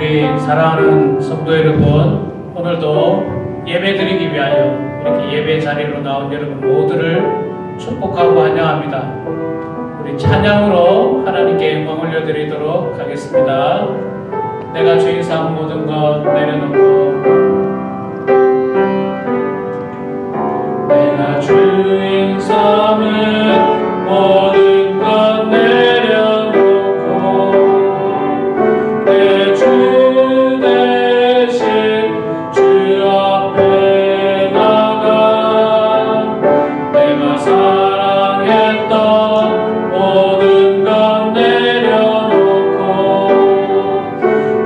우리 사랑하는 성도 여러분, 오늘도 예배드리기 위하여 이렇게 예배 자리로 나온 여러분 모두를 축복하고 환영합니다. 우리 찬양으로 하나님께 영광 올려드리도록 하겠습니다. 내가 주인 삼은 모든 것 내려놓고, 내가 주인 삼은 모든 것 내려놓고 내 주 대신 주 앞에 나가 내가 사랑했던 모든 것 내려놓고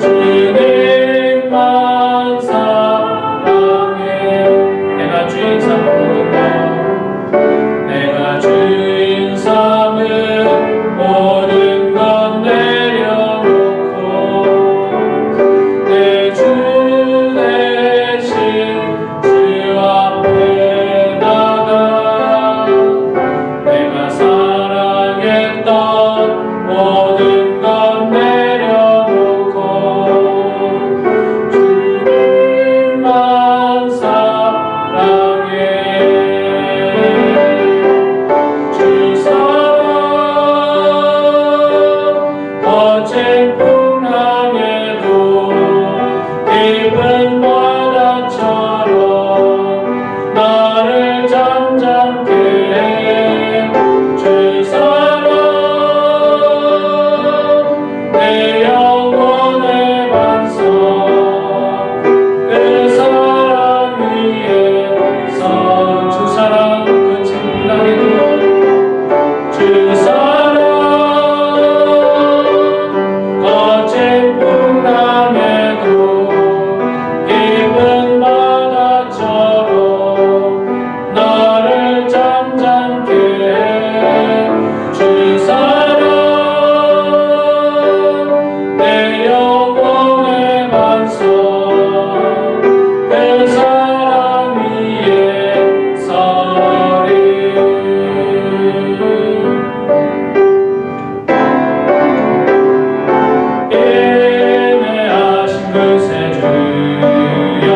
주님만 사랑해. 내가 주인 삼은 모든 것, 내가 주인 삼은 모든 것 내려놓고 내 주 대신 주 앞에 나가 내가 사랑했던 모든 것 내려놓고 주님만 사랑해. 주 사랑 거친 풍랑에도 깊은 바다처럼 나를 잠잠케 해. 주 사랑 내 영혼의 반석, 그 사랑 위에서 주 사랑 거친 풍랑에도 주 사랑 거친 풍랑에도 깊은 바다처럼 나를 잠잠케 해. 주 사랑 내 영혼의 반석, 그 사랑 위에 서리. 인내하신 그새 주여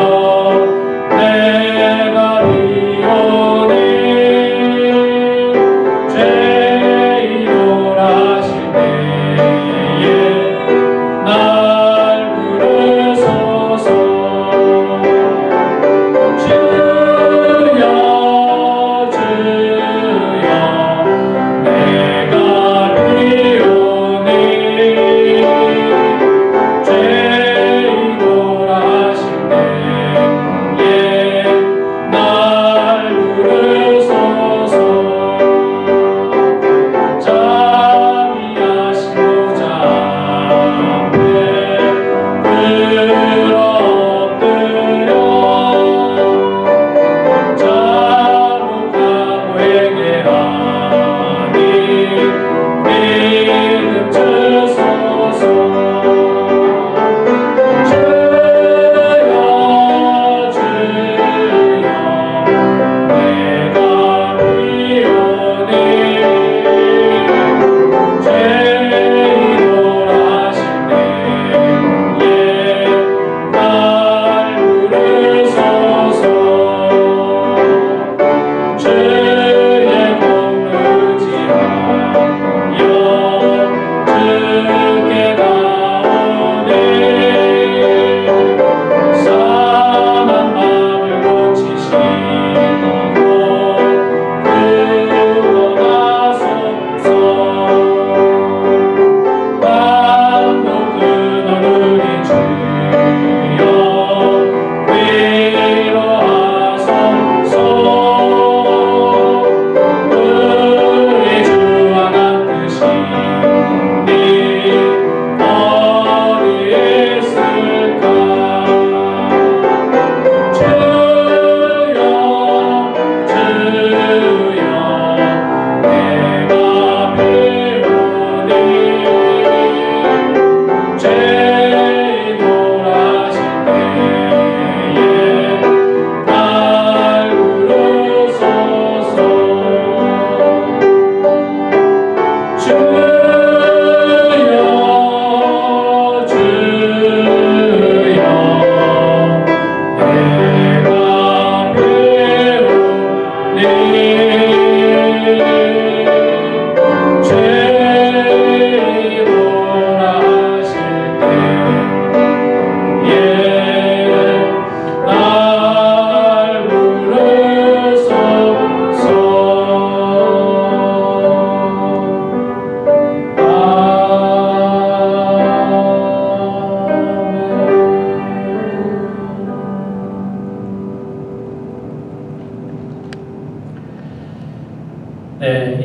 내가 리오니 죄인 돌아실 때에 날 부르소서. 주여 주여 내가 리오니 죄인 돌아실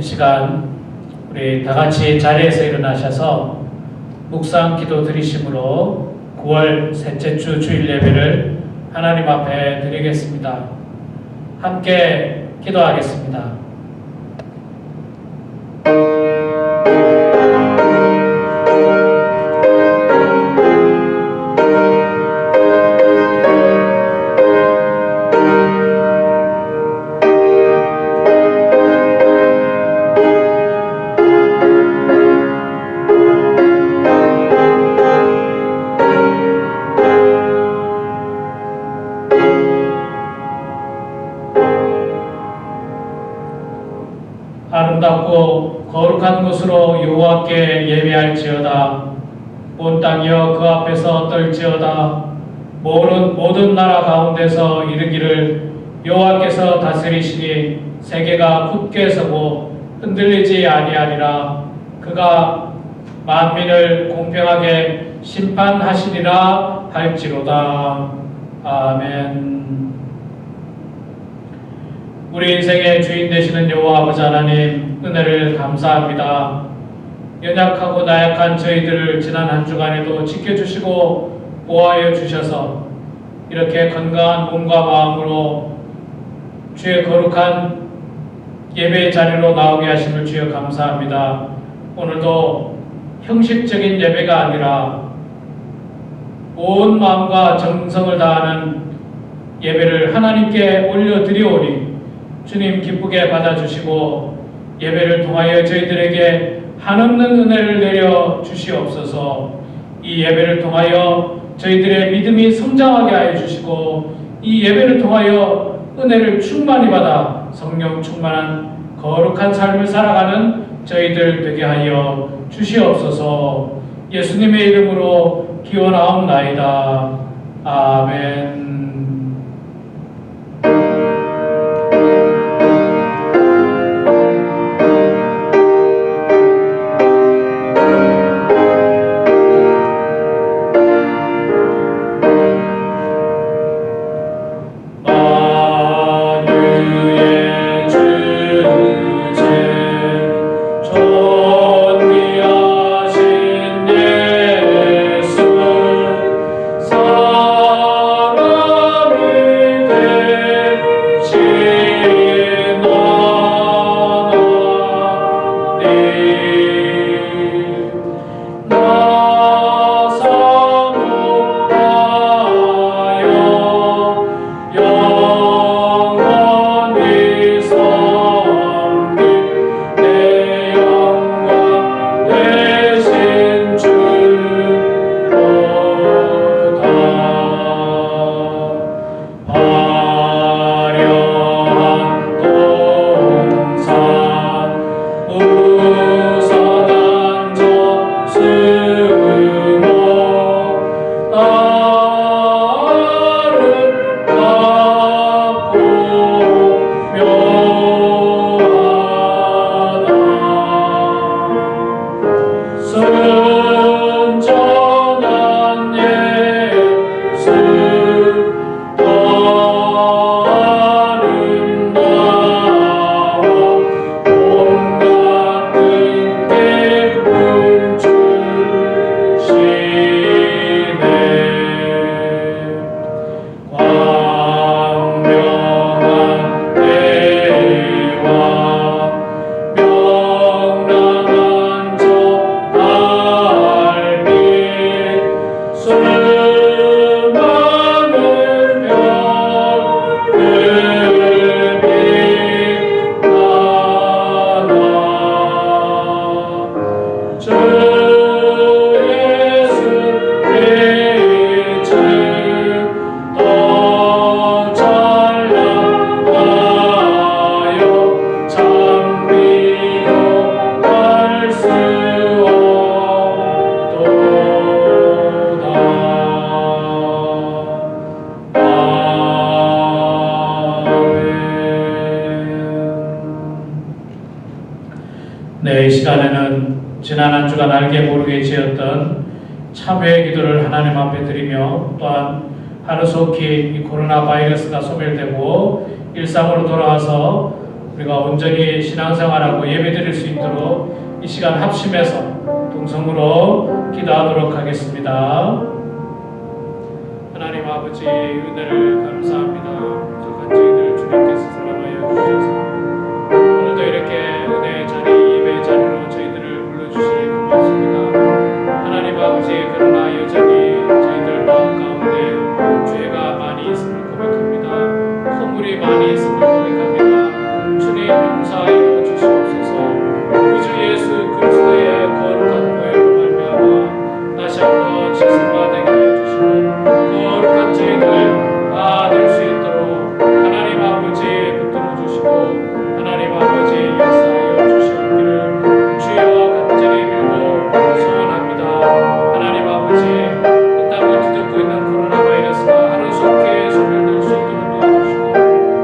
이 시간 우리 다 같이 자리에서 일어나셔서 묵상 기도 드리심으로 9월 셋째 주 주일 예배를 하나님 앞에 드리겠습니다. 함께 기도하겠습니다. 아름답고 거룩한 곳으로 여호와께 예배할지어다. 온 땅이여 그 앞에서 떨지어다. 모든 나라 가운데서 이르기를 여호와께서 다스리시니 세계가 굳게 서고 흔들리지 아니하리라. 그가 만민을 공평하게 심판하시리라 할지로다. 아멘. 우리 인생의 주인 되시는 여호와 아버지 하나님, 은혜를 감사합니다. 연약하고 나약한 저희들을 지난 한 주간에도 지켜주시고 보호하여 주셔서 이렇게 건강한 몸과 마음으로 주의 거룩한 예배의 자리로 나오게 하심을 주여 감사합니다. 오늘도 형식적인 예배가 아니라 온 마음과 정성을 다하는 예배를 하나님께 올려드리오니 주님 기쁘게 받아주시고 예배를 통하여 저희들에게 한없는 은혜를 내려 주시옵소서. 이 예배를 통하여 저희들의 믿음이 성장하게 하여 주시고 이 예배를 통하여 은혜를 충만히 받아 성령 충만한 거룩한 삶을 살아가는 저희들 되게 하여 주시옵소서. 예수님의 이름으로 기원하옵나이다. 아멘. 네, 이 시간에는 지난 한 주간 알게 모르게 지었던 참회의 기도를 하나님 앞에 드리며 또한 하루속히 이 코로나 바이러스가 소멸되고 일상으로 돌아와서 우리가 온전히 신앙생활하고 예배드릴 수 있도록 이 시간 합심해서 동성으로 기도하도록 하겠습니다. 하나님 아버지, 은혜를 감사합니다. 부족한 저희들 주님께서 사랑하여 주셔서 오늘도 이렇게 은혜의 자리, 예배의 자리로 저희들을 불러주시니 고맙습니다. 하나님 아버지, 그러나 여전히 저희들 마음 가운데 죄가 많이 있음을 고백합니다. 허물이 많이 있음을 고백합니다. 주님 용서하여 주시옵소서. 우리 주 예수 그리스도의 거룩한 보혈로 말미암아 다시 한번 씻음받게 하여 주시고 거룩한 저희들 받을 수 있도록 하나님 아버지 붙들어 주시고 하나님 아버지 역사하여 주시옵기를 주여 간절히 빌고 소원합니다. 하나님 아버지, 이 땅을 뒤덮고 있는 코로나 바이러스가 하루속히 소멸될 수 있도록 도와주시고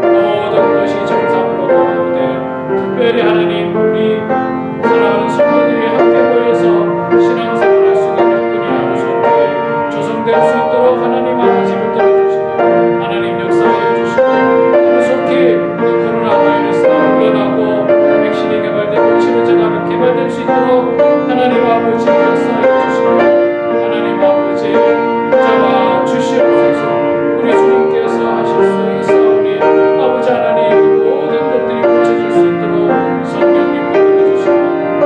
모든 것이 정상으로 돌아오되 특별히 하나님 우리 사랑하는 성도들이 함께 모여서 신앙생활할 수 있는 여건이 하루속히 조성될 수 있도록 하나님 아버지 붙들어주시고 하나님 역사하여 주시고 하루속히 코로나 바이러스가 물러나고 백신이 개발되고 치료제가 개발될 수 있도록 하나님 아버지 역사하여 주시고 하나님 아버지 잡아 주시옵소서. 우리 주님께서 하실 수 있사오니 아버지 하나님 모든 것들이 고쳐질 수 있도록 성령님 붙들어주시고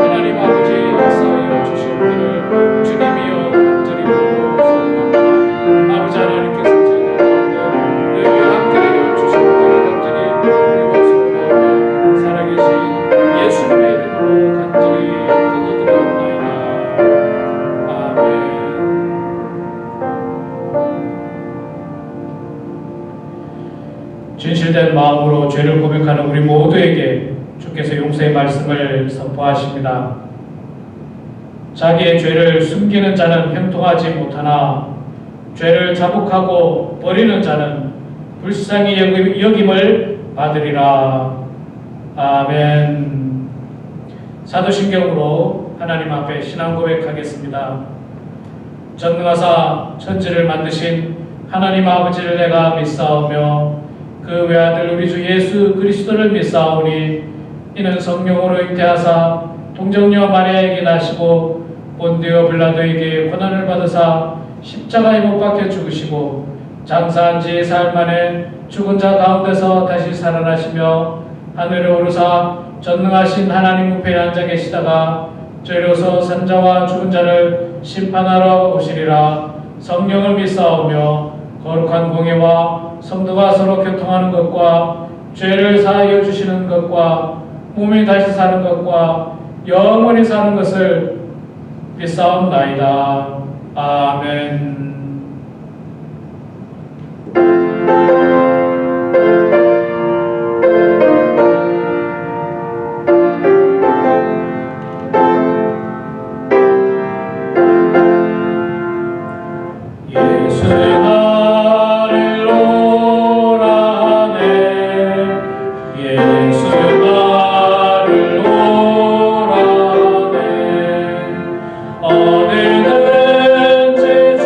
하나님 아버지 역사하여 주시옵기를 주님이여 간절히 부르고 소원합니다. 아버지 하나님께서 저희 가운데 늘 함께하여 주시옵기를 간절히 부르고 소원하오며 살아계신 예수님의 이름으로 간절히 기도드리옵나이다. 아멘. 진실된 마음으로 죄를 고백하는 우리 모두에게 주께서 용서의 말씀을 선포하십니다. 자기의 죄를 숨기는 자는 형통하지 못하나 죄를 자복하고 버리는 자는 불쌍히 여김을 받으리라. 아멘. 사도신경으로 하나님 앞에 신앙 고백하겠습니다. 전능하사 천지를 만드신 하나님 아버지를 내가 믿사오며 그 외아들 우리 주 예수 그리스도를 믿사오니 이는 성령으로 잉태하사 동정녀 마리아에게 나시고 본디오 빌라도에게 고난을 받으사 십자가에 못 박혀 죽으시고 장사한 지 사흘 만에 죽은 자 가운데서 다시 살아나시며 하늘에 오르사 전능하신 하나님 우편에 앉아 계시다가 죄로서 산자와 죽은 자를 심판하러 오시리라. 성령을 믿사오며 거룩한 공예와 성도가 서로 교통하는 것과 죄를 사하여 주시는 것과 몸이 다시 사는 것과 영원히 사는 것을 믿사옵나이다. 아멘. 어느든지 주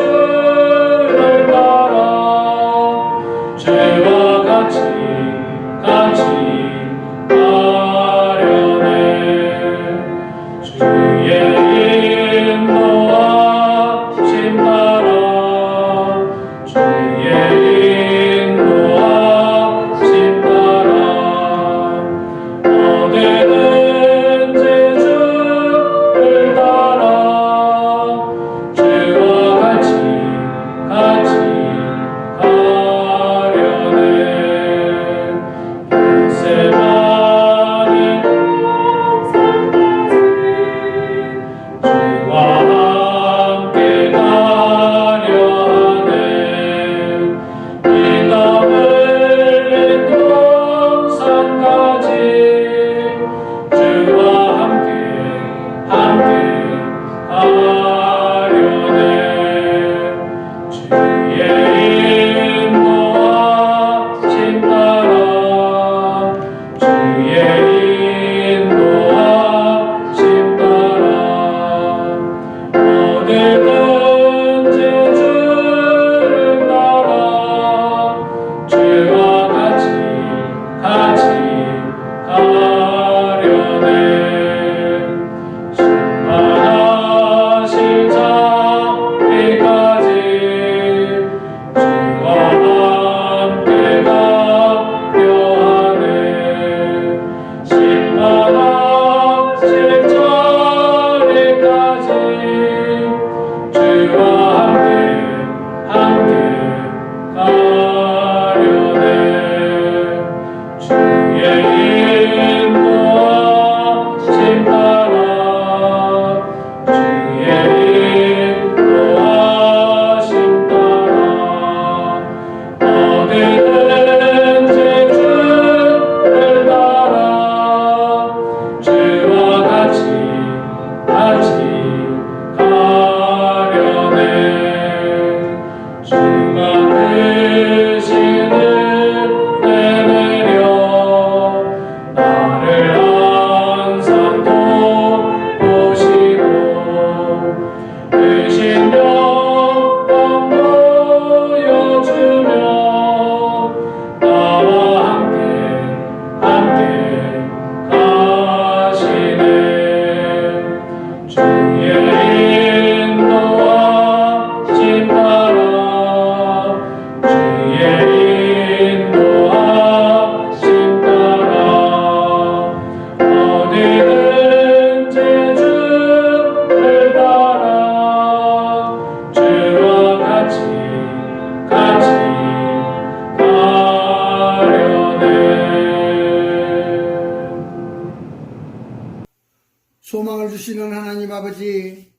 주시는 하나님 아버지,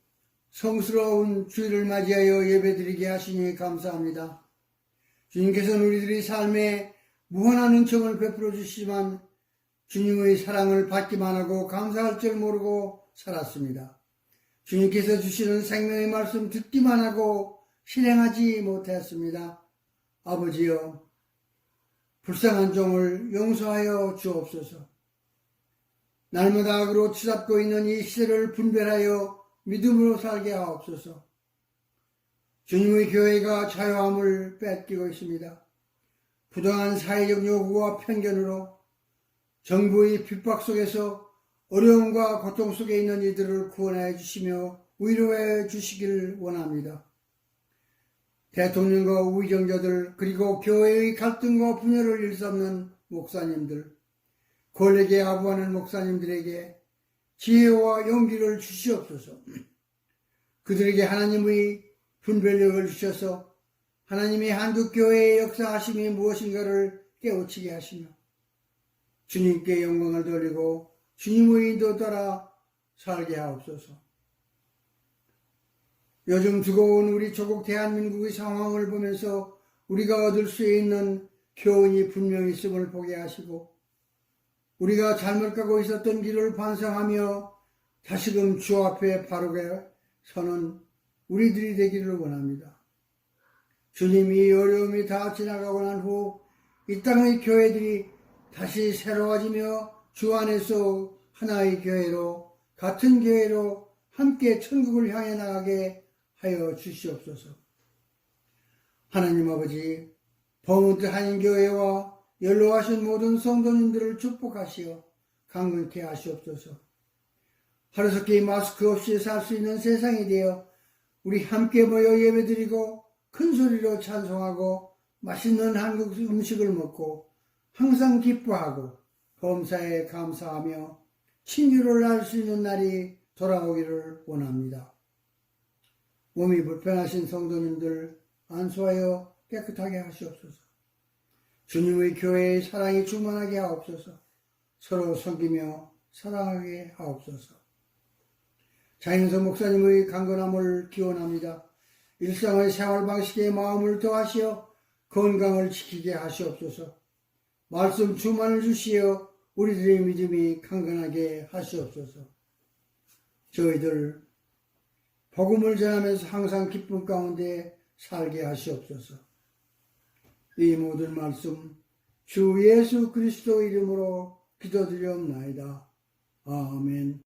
성스러운 주일을 맞이하여 예배드리게 하시니 감사합니다. 주님께서는 우리들의 삶에 무한한 은총을 베풀어 주시지만 주님의 사랑을 받기만 하고 감사할 줄 모르고 살았습니다. 주님께서 주시는 생명의 말씀 듣기만 하고 실행하지 못했습니다. 아버지여, 불쌍한 종을 용서하여 주옵소서. 날마다 악으로 치닫고 있는 이 시대를 분별하여 믿음으로 살게 하옵소서. 주님의 교회가 자유함을 뺏기고 있습니다. 부당한 사회적 요구와 편견으로 정부의 핍박 속에서 어려움과 고통 속에 있는 이들을 구원해 주시며 위로해 주시길 원합니다. 대통령과 우위정자들, 그리고 교회의 갈등과 분열을 일삼는 목사님들, 권력에 아부하는 목사님들에게 지혜와 용기를 주시옵소서. 그들에게 하나님의 분별력을 주셔서 하나님의 한국교회의 역사하심이 무엇인가를 깨우치게 하시며 주님께 영광을 돌리고 주님의 인도 따라 살게 하옵소서. 요즘 두고온 우리 조국 대한민국의 상황을 보면서 우리가 얻을 수 있는 교훈이 분명히 있음을 보게 하시고 우리가 잘못 가고 있었던 길을 반성하며 다시금 주 앞에 바르게 서는 우리들이 되기를 원합니다. 주님이 어려움이 다 지나가고 난 후 이 땅의 교회들이 다시 새로워지며 주 안에서 하나의 교회로, 같은 교회로 함께 천국을 향해 나가게 하여 주시옵소서. 하나님 아버지, 버몬트 한인교회와 연로하신 모든 성도님들을 축복하시어 강건케 하시옵소서. 하루속히 마스크 없이 살 수 있는 세상이 되어 우리 함께 모여 예배드리고 큰 소리로 찬송하고 맛있는 한국 음식을 먹고 항상 기뻐하고 범사에 감사하며 친교를 할 수 있는 날이 돌아오기를 원합니다. 몸이 불편하신 성도님들 안수하여 깨끗하게 하시옵소서. 주님의 교회의 사랑이 충만하게 하옵소서. 서로 섬기며 사랑하게 하옵소서. 장인선 목사님의 강건함을 기원합니다. 일상의 생활 방식에 마음을 더하시어 건강을 지키게 하시옵소서. 말씀 충만을 주시어 우리들의 믿음이 강건하게 하시옵소서. 저희들 복음을 전하면서 항상 기쁨 가운데 살게 하시옵소서. 이 모든 말씀 주 예수 그리스도 이름으로 기도드리옵나이다. 아멘.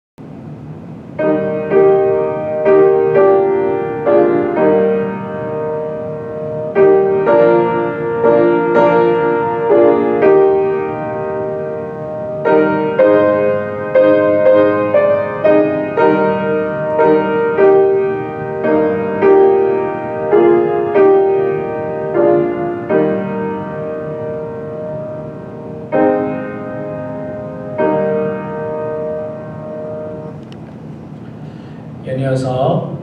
연이어서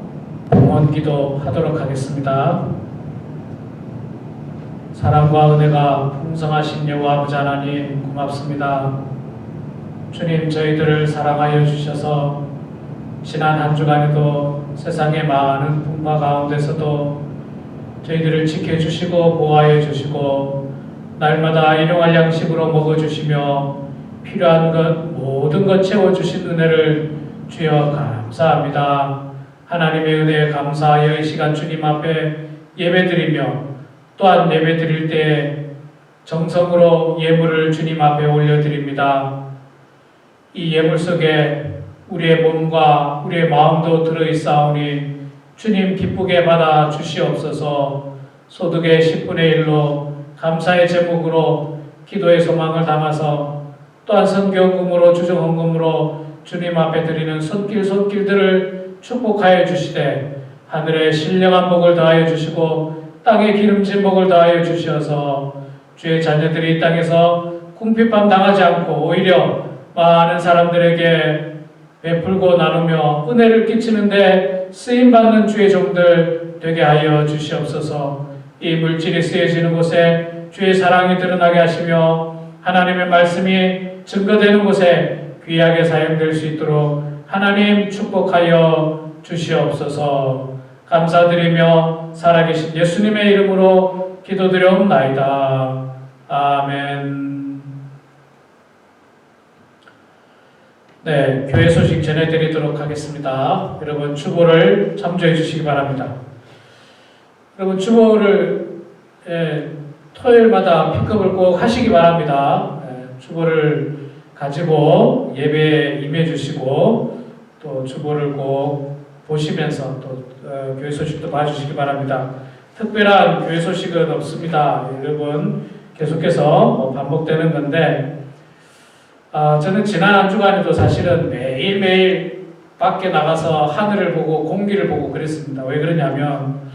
봉헌기도 하도록 하겠습니다. 사랑과 은혜가 풍성하신 여호와 아버지 하나님 고맙습니다. 주님, 저희들을 사랑하여 주셔서 지난 한 주간에도 세상의 많은 풍파 가운데서도 저희들을 지켜주시고 보호하여 주시고 날마다 일용할 양식으로 먹어주시며 필요한 것 모든 것 채워주신 은혜를 주여 감사합니다. 하나님의 은혜에 감사하여 이 시간 주님 앞에 예배드리며 또한 예배드릴 때 정성으로 예물을 주님 앞에 올려드립니다. 이 예물 속에 우리의 몸과 우리의 마음도 들어있사오니 주님 기쁘게 받아 주시옵소서. 소득의 10분의 1로 감사의 제목으로 기도의 소망을 담아서 또한 선교헌금으로 주정헌금으로 주님 앞에 드리는 손길들을 축복하여 주시되 하늘의 신령한 복을 더하여 주시고 땅에 기름진 복을 더하여 주셔서 주의 자녀들이 이 땅에서 궁핍함 당하지 않고 오히려 많은 사람들에게 베풀고 나누며 은혜를 끼치는데 쓰임받는 주의 종들 되게 하여 주시옵소서. 이 물질이 쓰여지는 곳에 주의 사랑이 드러나게 하시며 하나님의 말씀이 증거되는 곳에 귀하게 사용될 수 있도록 하나님 축복하여 주시옵소서. 감사드리며 살아계신 예수님의 이름으로 기도드려옵나이다. 아멘. 네, 교회 소식 전해드리도록 하겠습니다. 여러분 주보를 참조해 주시기 바랍니다. 여러분 주보를 토요일마다 픽업을 꼭 하시기 바랍니다. 주보를 가지고 예배에 임해 주시고 또 주보를 꼭 보시면서 또 교회 소식도 봐주시기 바랍니다. 특별한 교회 소식은 없습니다. 여러분 계속해서 반복되는 건데 저는 지난 한 주간에도 사실은 매일매일 밖에 나가서 하늘을 보고 공기를 보고 그랬습니다. 왜 그러냐면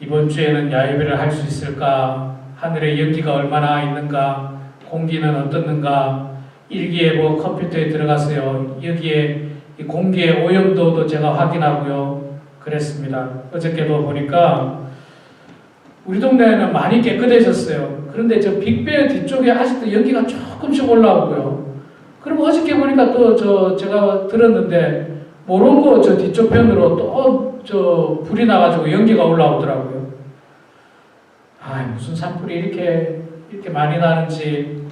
이번 주에는 야외를 할 수 있을까? 하늘에 연기가 얼마나 있는가? 공기는 어떻는가? 일기예보 컴퓨터에 들어가서요. 여기에 이 공기의 오염도도 제가 확인하고요. 그랬습니다. 어저께도 보니까 우리 동네는 많이 깨끗해졌어요. 그런데 저 빅베어 뒤쪽에 아직도 연기가 조금씩 올라오고요. 그럼 어저께 보니까 또 제가 들었는데 모로코 저 뒤쪽 편으로 또 저 불이 나가지고 연기가 올라오더라고요. 무슨 산불이 이렇게 많이 나는지.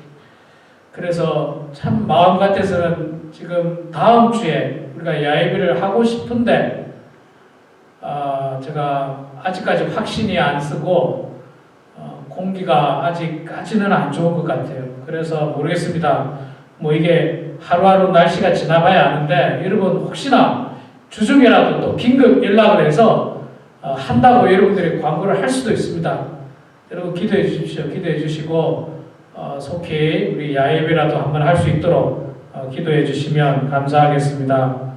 그래서 참 마음 같아서는 지금 다음 주에 우리가 야외비를 하고 싶은데 제가 아직까지 확신이 안 쓰고 공기가 아직까지는 안 좋은 것 같아요. 그래서 모르겠습니다. 뭐 이게 하루하루 날씨가 지나봐야 아는데 여러분 혹시나 주중에라도 또 긴급 연락을 해서 한다고 여러분들이 광고를 할 수도 있습니다. 여러분 기도해 주십시오. 기도해 주시고 속히 우리 야외비라도 한번 할 수 있도록 기도해 주시면 감사하겠습니다.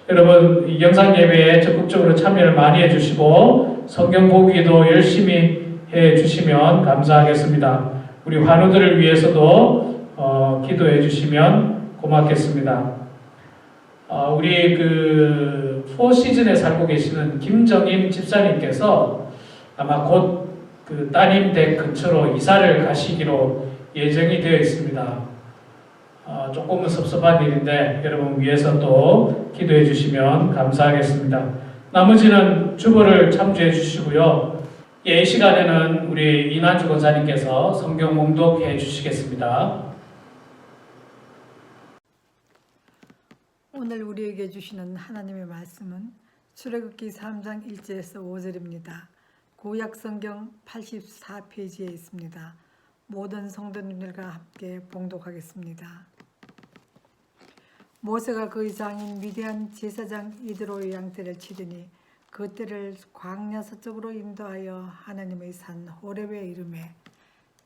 여러분 이 영상 예배에 적극적으로 참여를 많이 해주시고 성경 보기도 열심히 해주시면 감사하겠습니다. 우리 환우들을 위해서도 기도해 주시면 고맙겠습니다. 우리 그 포시즌에 살고 계시는 김정임 집사님께서 아마 곧 그 따님 댁 근처로 이사를 가시기로 예정이 되어 있습니다. 조금은 섭섭한 일인데 여러분 위해서 또 기도해 주시면 감사하겠습니다. 나머지는 주보를 참조해 주시고요. 이 시간에는 우리 이난주 권사님께서 성경 봉독해 주시겠습니다. 오늘 우리에게 주시는 하나님의 말씀은 출애굽기 3장 1절에서 5절입니다. 구약 성경 84페이지에 있습니다. 모든 성도님들과 함께 봉독하겠습니다. 모세가 그의 장인 미디안 제사장 이드로의 양떼를 치더니 그 떼를 광야 서쪽으로 인도하여 하나님의 산 호렙에 이르매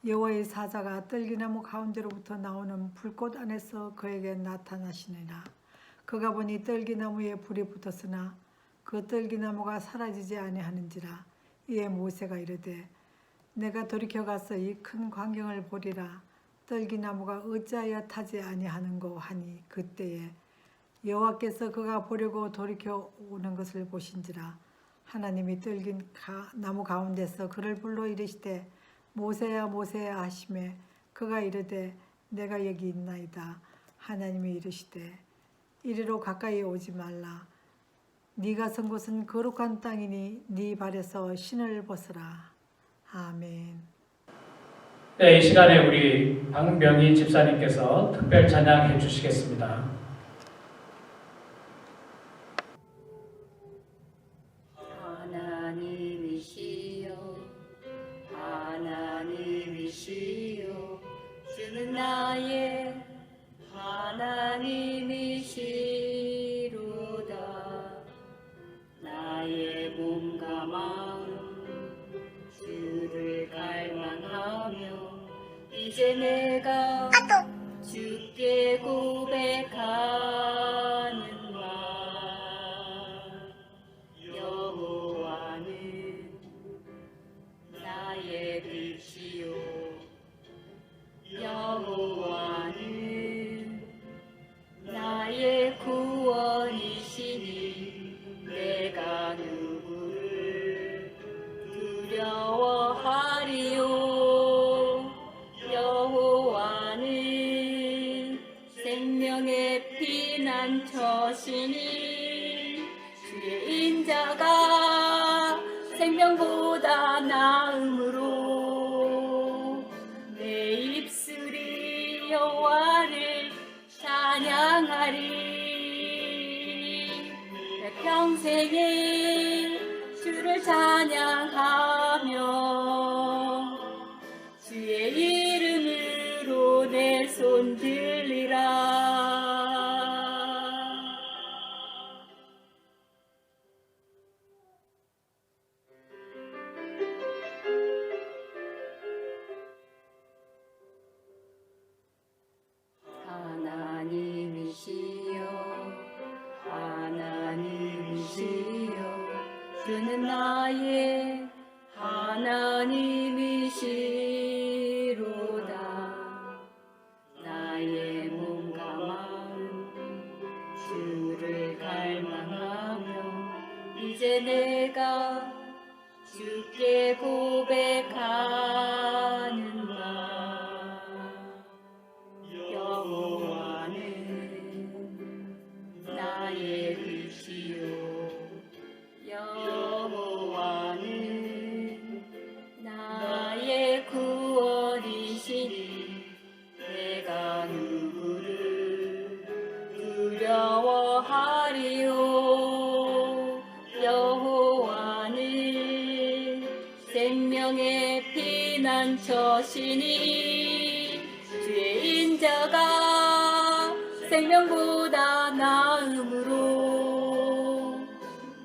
여호와의 사자가 떨기나무 가운데로부터 나오는 불꽃 안에서 그에게 나타나시니라. 그가 보니 떨기나무에 불이 붙었으나 그 떨기나무가 사라지지 아니하는지라. 이에 모세가 이르되 내가 돌이켜 가서 이 큰 광경을 보리라. 떨기나무가 어찌하여 타지 아니하는고 하니 그때에 여호와께서 그가 보려고 돌이켜 오는 것을 보신지라. 하나님이 떨긴 나무 가운데서 그를 불러 이르시되 모세야 모세야 하시매 그가 이르되 내가 여기 있나이다. 하나님이 이르시되 이리로 가까이 오지 말라. 네가 선 곳은 거룩한 땅이니 네 발에서 신을 벗으라. 아멘. 네, 이 시간에 우리 박명희 집사님께서 특별 찬양해 주시겠습니다. 하나님이시여 하나님이시여 주는 나의 하나님이시로다. 나의 몸과 마음 주를 갈망하며 이제 내가 주께 고백하는 말 여호와는 나의 빛이요 여호와는 나의 구원이시니 내가 누구를 두려워하리요. 여호와는 생명의 피난 피난처시니 주의 인자가 생명보다 나음으로 내 입술이 여호와를 찬양하리. 내 평생에 주를 찬양하며 주의 이름으로 내 손 들리라. 하나님이시여 주는 나의 하나님이시로다. 나의 몸과 마음 주를 갈망하며 이제 내가 주께 고백하는가. 여호와는 나의 빛이요 여호와는 나의 구원이시니 내가 누구를 두려워하리요. 여호와는 생명의 피난처시니 주의 인자가 생명보다 나음으로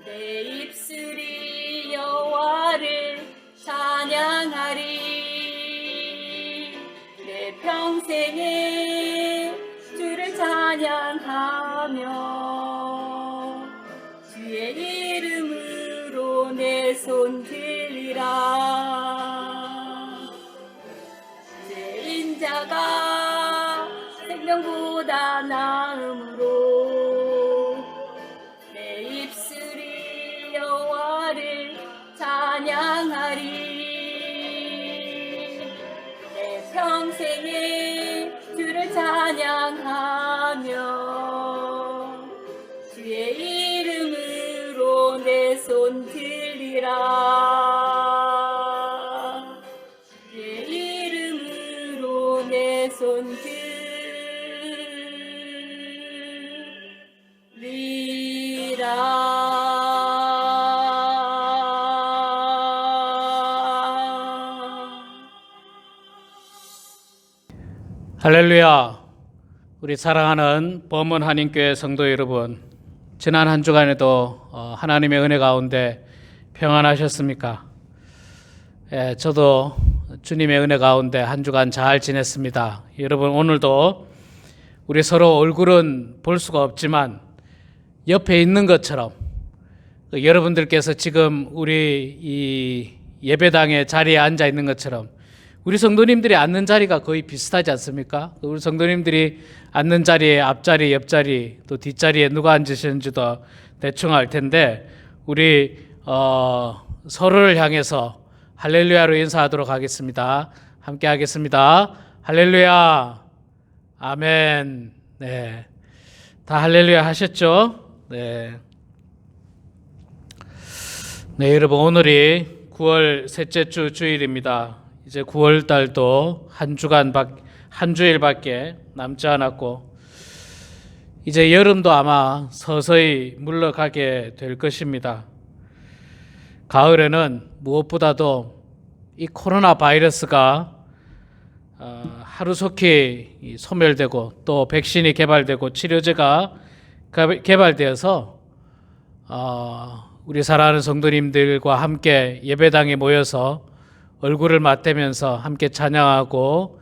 내 입술이 여호와를 찬양하리. 내 평생에 주를 찬양하며 주의 이름으로 내 손 들리라. 제 인자가 생명보다 나음으로 내 입술이 여호와를 찬양하리. 내 평생에 주를 찬양하며 주의 이름으로 내 손 들리라. 주의 이름으로 내 손 들리라. 할렐루야. 우리 사랑하는 범은 한인교회 성도 여러분, 지난 한 주간에도 하나님의 은혜 가운데 평안하셨습니까? 저도 주님의 은혜 가운데 한 주간 잘 지냈습니다. 여러분, 오늘도 우리 서로 얼굴은 볼 수가 없지만 옆에 있는 것처럼, 여러분들께서 지금 우리 이 예배당의 자리에 앉아 있는 것처럼 우리 성도님들이 앉는 자리가 거의 비슷하지 않습니까? 우리 성도님들이 앉는 자리에 앞자리, 옆자리, 또 뒷자리에 누가 앉으셨는지도 대충 알 텐데, 우리 서로를 향해서 할렐루야로 인사하도록 하겠습니다. 함께 하겠습니다. 할렐루야. 아멘. 네. 다 할렐루야 하셨죠? 네. 네, 여러분, 오늘이 9월 셋째 주 주일입니다. 이제 9월 달도 한 주일밖에 남지 않았고, 이제 여름도 아마 서서히 물러가게 될 것입니다. 가을에는 무엇보다도 이 코로나 바이러스가 하루속히 소멸되고 또 백신이 개발되고 치료제가 개발되어서 우리 사랑하는 성도님들과 함께 예배당에 모여서 얼굴을 맞대면서 함께 찬양하고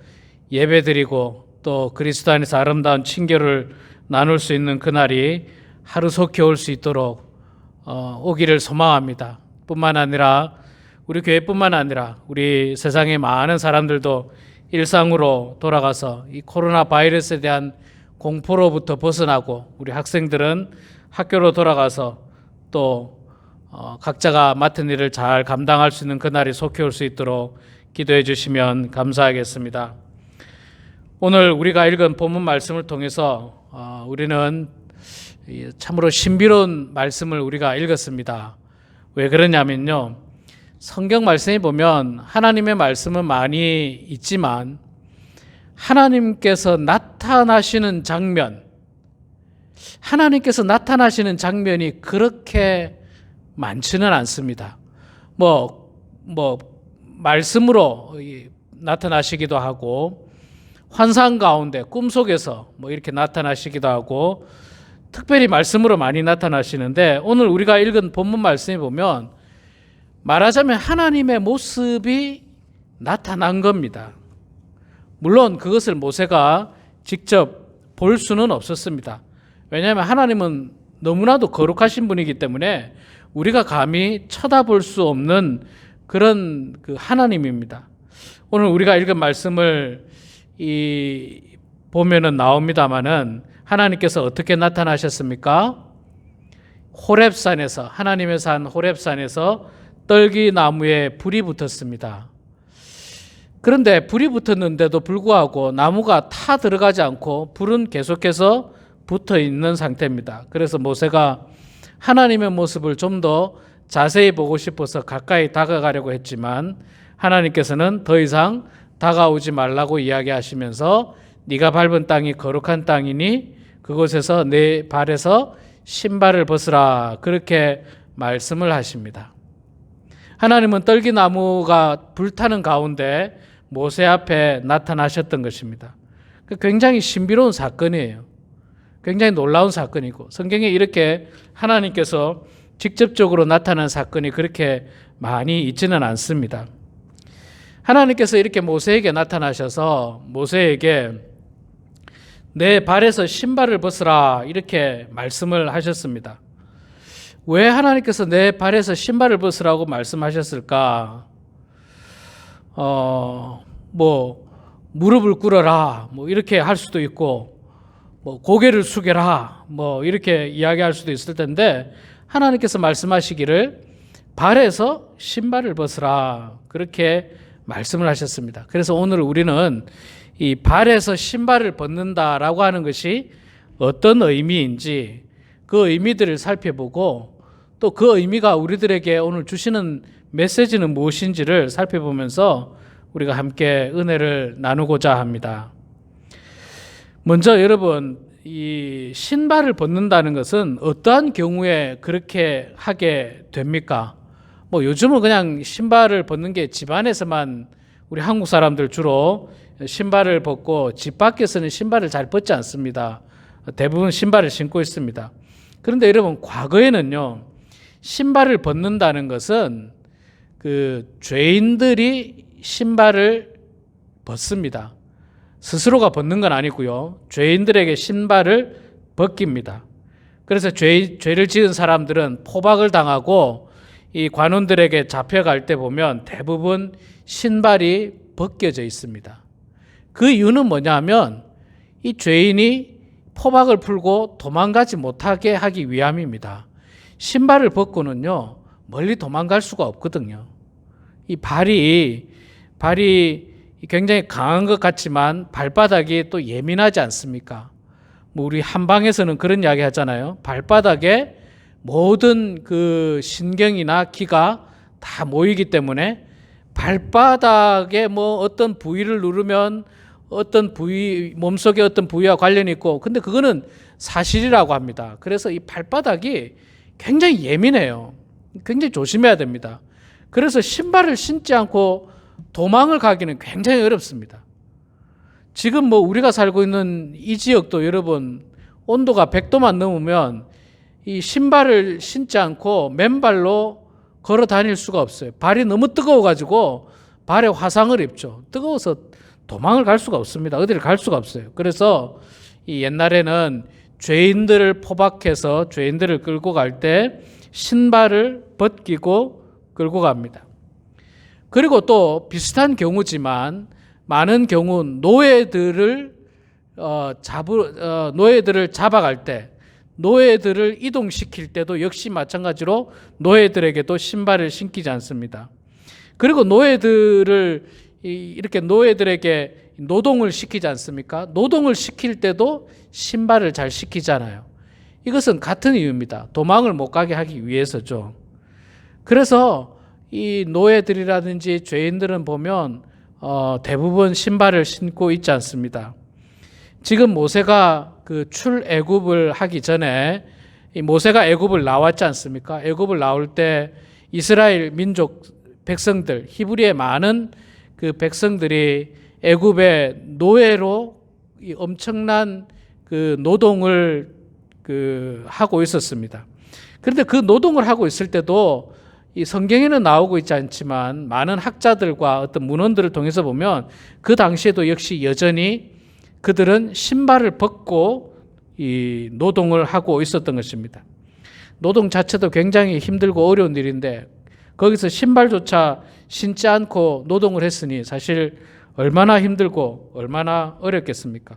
예배드리고 또 그리스도 안에서 아름다운 친교를 나눌 수 있는 그날이 하루속히 올 수 있도록 오기를 소망합니다. 뿐만 아니라 우리 교회뿐만 아니라 우리 세상의 많은 사람들도 일상으로 돌아가서 이 코로나 바이러스에 대한 공포로부터 벗어나고, 우리 학생들은 학교로 돌아가서 또 각자가 맡은 일을 잘 감당할 수 있는 그날이 속히 올 수 있도록 기도해 주시면 감사하겠습니다. 오늘 우리가 읽은 본문 말씀을 통해서 우리는 참으로 신비로운 말씀을 우리가 읽었습니다. 왜 그러냐면요, 성경 말씀에 보면 하나님의 말씀은 많이 있지만 하나님께서 나타나시는 장면이 그렇게 많지는 않습니다. 말씀으로 나타나시기도 하고, 환상 가운데 꿈속에서 이렇게 나타나시기도 하고, 특별히 말씀으로 많이 나타나시는데, 오늘 우리가 읽은 본문 말씀에 보면 말하자면 하나님의 모습이 나타난 겁니다. 물론 그것을 모세가 직접 볼 수는 없었습니다. 왜냐하면 하나님은 너무나도 거룩하신 분이기 때문에 우리가 감히 쳐다볼 수 없는 그런 그 하나님입니다. 오늘 우리가 읽은 말씀을 보면은 나옵니다마는 하나님께서 어떻게 나타나셨습니까? 호렙산에서, 하나님의 산 호렙산에서 떨기나무에 불이 붙었습니다. 그런데 불이 붙었는데도 불구하고 나무가 타 들어가지 않고 불은 계속해서 붙어 있는 상태입니다. 그래서 모세가 하나님의 모습을 좀 더 자세히 보고 싶어서 가까이 다가가려고 했지만 하나님께서는 더 이상 다가오지 말라고 이야기하시면서 네가 밟은 땅이 거룩한 땅이니 그곳에서 내 발에서 신발을 벗으라, 그렇게 말씀을 하십니다. 하나님은 떨기나무가 불타는 가운데 모세 앞에 나타나셨던 것입니다. 굉장히 신비로운 사건이에요. 굉장히 놀라운 사건이고, 성경에 이렇게 하나님께서 직접적으로 나타난 사건이 그렇게 많이 있지는 않습니다. 하나님께서 이렇게 모세에게 나타나셔서 모세에게 내 발에서 신발을 벗으라, 이렇게 말씀을 하셨습니다. 왜 하나님께서 내 발에서 신발을 벗으라고 말씀하셨을까? 무릎을 꿇어라, 이렇게 할 수도 있고, 고개를 숙여라, 이렇게 이야기할 수도 있을 텐데, 하나님께서 말씀하시기를 발에서 신발을 벗으라, 그렇게 말씀을 하셨습니다. 그래서 오늘 우리는 이 발에서 신발을 벗는다라고 하는 것이 어떤 의미인지 그 의미들을 살펴보고, 또 그 의미가 우리들에게 오늘 주시는 메시지는 무엇인지를 살펴보면서 우리가 함께 은혜를 나누고자 합니다. 먼저 여러분, 이 신발을 벗는다는 것은 어떠한 경우에 그렇게 하게 됩니까? 요즘은 그냥 신발을 벗는 게 집안에서만, 우리 한국 사람들 주로 신발을 벗고 집 밖에서는 신발을 잘 벗지 않습니다. 대부분 신발을 신고 있습니다. 그런데 여러분, 과거에는요, 신발을 벗는다는 것은 그 죄인들이 신발을 벗습니다. 스스로가 벗는 건 아니고요, 죄인들에게 신발을 벗깁니다. 그래서 죄를 지은 사람들은 포박을 당하고 이 관원들에게 잡혀갈 때 보면 대부분 신발이 벗겨져 있습니다. 그 이유는 뭐냐면 이 죄인이 포박을 풀고 도망가지 못하게 하기 위함입니다. 신발을 벗고는요, 멀리 도망갈 수가 없거든요. 이 발이 굉장히 강한 것 같지만 발바닥이 또 예민하지 않습니까? 우리 한방에서는 그런 이야기 하잖아요. 발바닥에 모든 그 신경이나 기가 다 모이기 때문에 발바닥에 어떤 부위를 누르면 어떤 부위, 몸속에 어떤 부위와 관련이 있고, 근데 그거는 사실이라고 합니다. 그래서 이 발바닥이 굉장히 예민해요. 굉장히 조심해야 됩니다. 그래서 신발을 신지 않고 도망을 가기는 굉장히 어렵습니다. 지금 우리가 살고 있는 이 지역도 여러분, 온도가 100도만 넘으면 이 신발을 신지 않고 맨발로 걸어 다닐 수가 없어요. 발이 너무 뜨거워가지고 발에 화상을 입죠. 뜨거워서 도망을 갈 수가 없습니다. 어디를 갈 수가 없어요. 그래서 이 옛날에는 죄인들을 포박해서 죄인들을 끌고 갈 때 신발을 벗기고 끌고 갑니다. 그리고 또 비슷한 경우지만 많은 경우 노예들을 잡아갈 때, 노예들을 이동시킬 때도 역시 마찬가지로 노예들에게도 신발을 신기지 않습니다. 그리고 이렇게 노예들에게 노동을 시키지 않습니까? 노동을 시킬 때도 신발을 잘 시키잖아요. 이것은 같은 이유입니다. 도망을 못 가게 하기 위해서죠. 그래서 이 노예들이라든지 죄인들은 보면 대부분 신발을 신고 있지 않습니다. 지금 모세가 그 출애굽을 하기 전에 이 모세가 애굽을 나왔지 않습니까? 애굽을 나올 때 이스라엘 민족 백성들, 히브리의 많은 그 백성들이 애굽의 노예로 이 엄청난 그 노동을 하고 있었습니다. 그런데 그 노동을 하고 있을 때도 이 성경에는 나오고 있지 않지만 많은 학자들과 어떤 문헌들을 통해서 보면 그 당시에도 역시 여전히 그들은 신발을 벗고 이 노동을 하고 있었던 것입니다. 노동 자체도 굉장히 힘들고 어려운 일인데 거기서 신발조차 신지 않고 노동을 했으니 사실 얼마나 힘들고 얼마나 어렵겠습니까?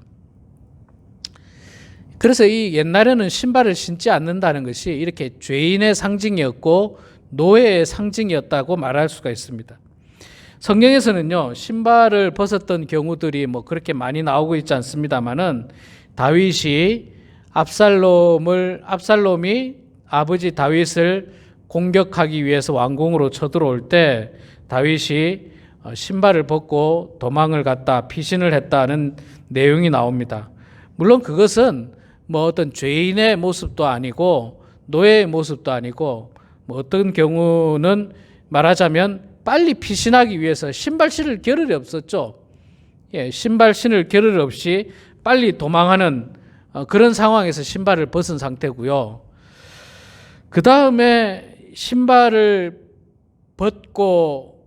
그래서 이 옛날에는 신발을 신지 않는다는 것이 이렇게 죄인의 상징이었고 노예의 상징이었다고 말할 수가 있습니다. 성경에서는요, 신발을 벗었던 경우들이 뭐 그렇게 많이 나오고 있지 않습니다만은 다윗이 압살롬이 아버지 다윗을 공격하기 위해서 왕궁으로 쳐들어올 때 다윗이 신발을 벗고 도망을 갔다 피신을 했다는 내용이 나옵니다. 물론 그것은 뭐 어떤 죄인의 모습도 아니고 노예의 모습도 아니고 뭐 어떤 경우는 말하자면 빨리 피신하기 위해서 신발 신을 겨를이 없었죠. 신발 신을 겨를 없이 빨리 도망하는 그런 상황에서 신발을 벗은 상태고요. 그 다음에 신발을 벗고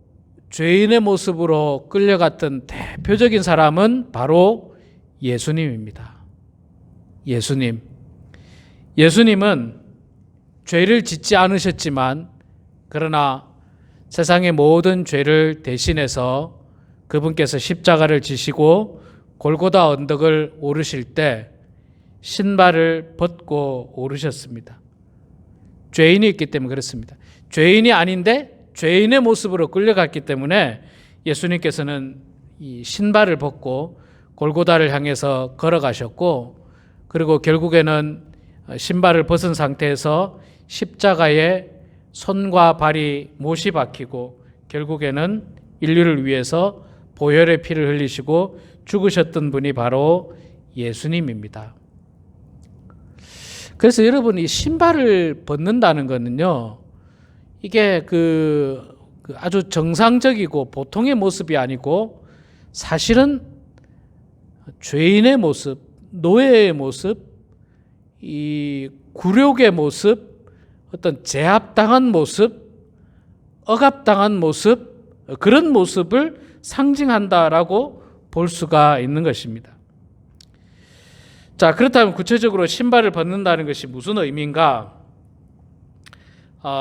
죄인의 모습으로 끌려갔던 대표적인 사람은 바로 예수님입니다. 예수님은 죄를 짓지 않으셨지만 그러나 세상의 모든 죄를 대신해서 그분께서 십자가를 지시고 골고다 언덕을 오르실 때 신발을 벗고 오르셨습니다. 죄인이 있기 때문에 그렇습니다. 죄인이 아닌데 죄인의 모습으로 끌려갔기 때문에 예수님께서는 이 신발을 벗고 골고다를 향해서 걸어가셨고 그리고 결국에는 신발을 벗은 상태에서 십자가에 손과 발이 못이 박히고 결국에는 인류를 위해서 보혈의 피를 흘리시고 죽으셨던 분이 바로 예수님입니다. 그래서 여러분 이 신발을 벗는다는 것은요, 이게 그 아주 정상적이고 보통의 모습이 아니고 사실은 죄인의 모습, 노예의 모습, 이 굴욕의 모습, 어떤 제압당한 모습, 억압당한 모습, 그런 모습을 상징한다라고 볼 수가 있는 것입니다. 자, 그렇다면 구체적으로 신발을 벗는다는 것이 무슨 의미인가?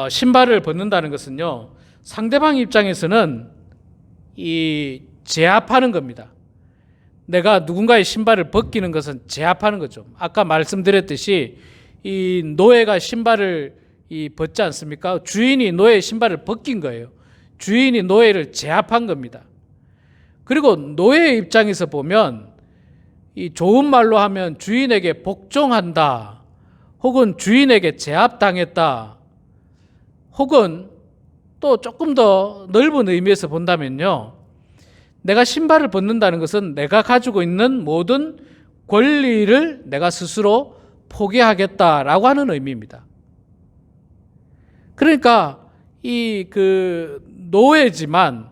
신발을 벗는다는 것은요, 상대방 입장에서는 이 제압하는 겁니다. 내가 누군가의 신발을 벗기는 것은 제압하는 거죠. 아까 말씀드렸듯이 이 노예가 신발을 벗지 않습니까? 주인이 노예의 신발을 벗긴 거예요. 주인이 노예를 제압한 겁니다. 그리고 노예의 입장에서 보면 이 좋은 말로 하면 주인에게 복종한다, 혹은 주인에게 제압당했다, 혹은 또 조금 더 넓은 의미에서 본다면요, 내가 신발을 벗는다는 것은 내가 가지고 있는 모든 권리를 내가 스스로 포기하겠다라고 하는 의미입니다. 그러니까 이 노예지만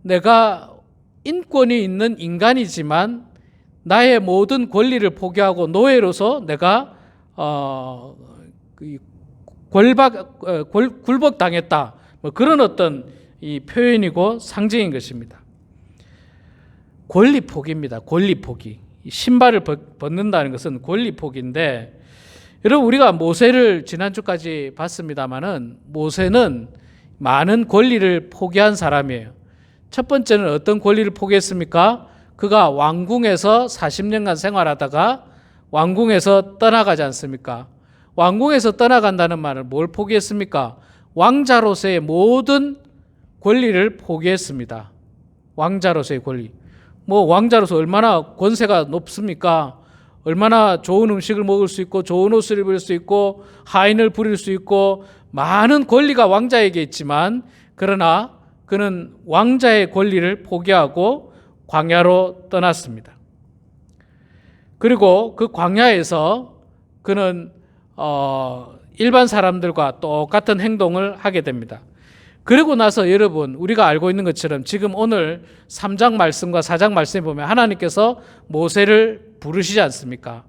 내가 인권이 있는 인간이지만 나의 모든 권리를 포기하고 노예로서 내가 굴복당했다, 뭐 그런 어떤 이 표현이고 상징인 것입니다. 권리 포기입니다. 권리 포기. 신발을 벗는다는 것은 권리 포기인데, 여러분 우리가 모세를 지난주까지 봤습니다마는 모세는 많은 권리를 포기한 사람이에요. 첫 번째는 어떤 권리를 포기했습니까? 그가 왕궁에서 40년간 생활하다가 왕궁에서 떠나가지 않습니까? 왕궁에서 떠나간다는 말은 뭘 포기했습니까? 왕자로서의 모든 권리를 포기했습니다. 왕자로서의 권리. 뭐 왕자로서 얼마나 권세가 높습니까? 얼마나 좋은 음식을 먹을 수 있고 좋은 옷을 입을 수 있고 하인을 부릴 수 있고 많은 권리가 왕자에게 있지만 그러나 그는 왕자의 권리를 포기하고 광야로 떠났습니다. 그리고 그 광야에서 그는 일반 사람들과 똑같은 행동을 하게 됩니다. 그리고 나서 여러분 우리가 알고 있는 것처럼 지금 오늘 3장 말씀과 4장 말씀에 보면 하나님께서 모세를 부르시지 않습니까?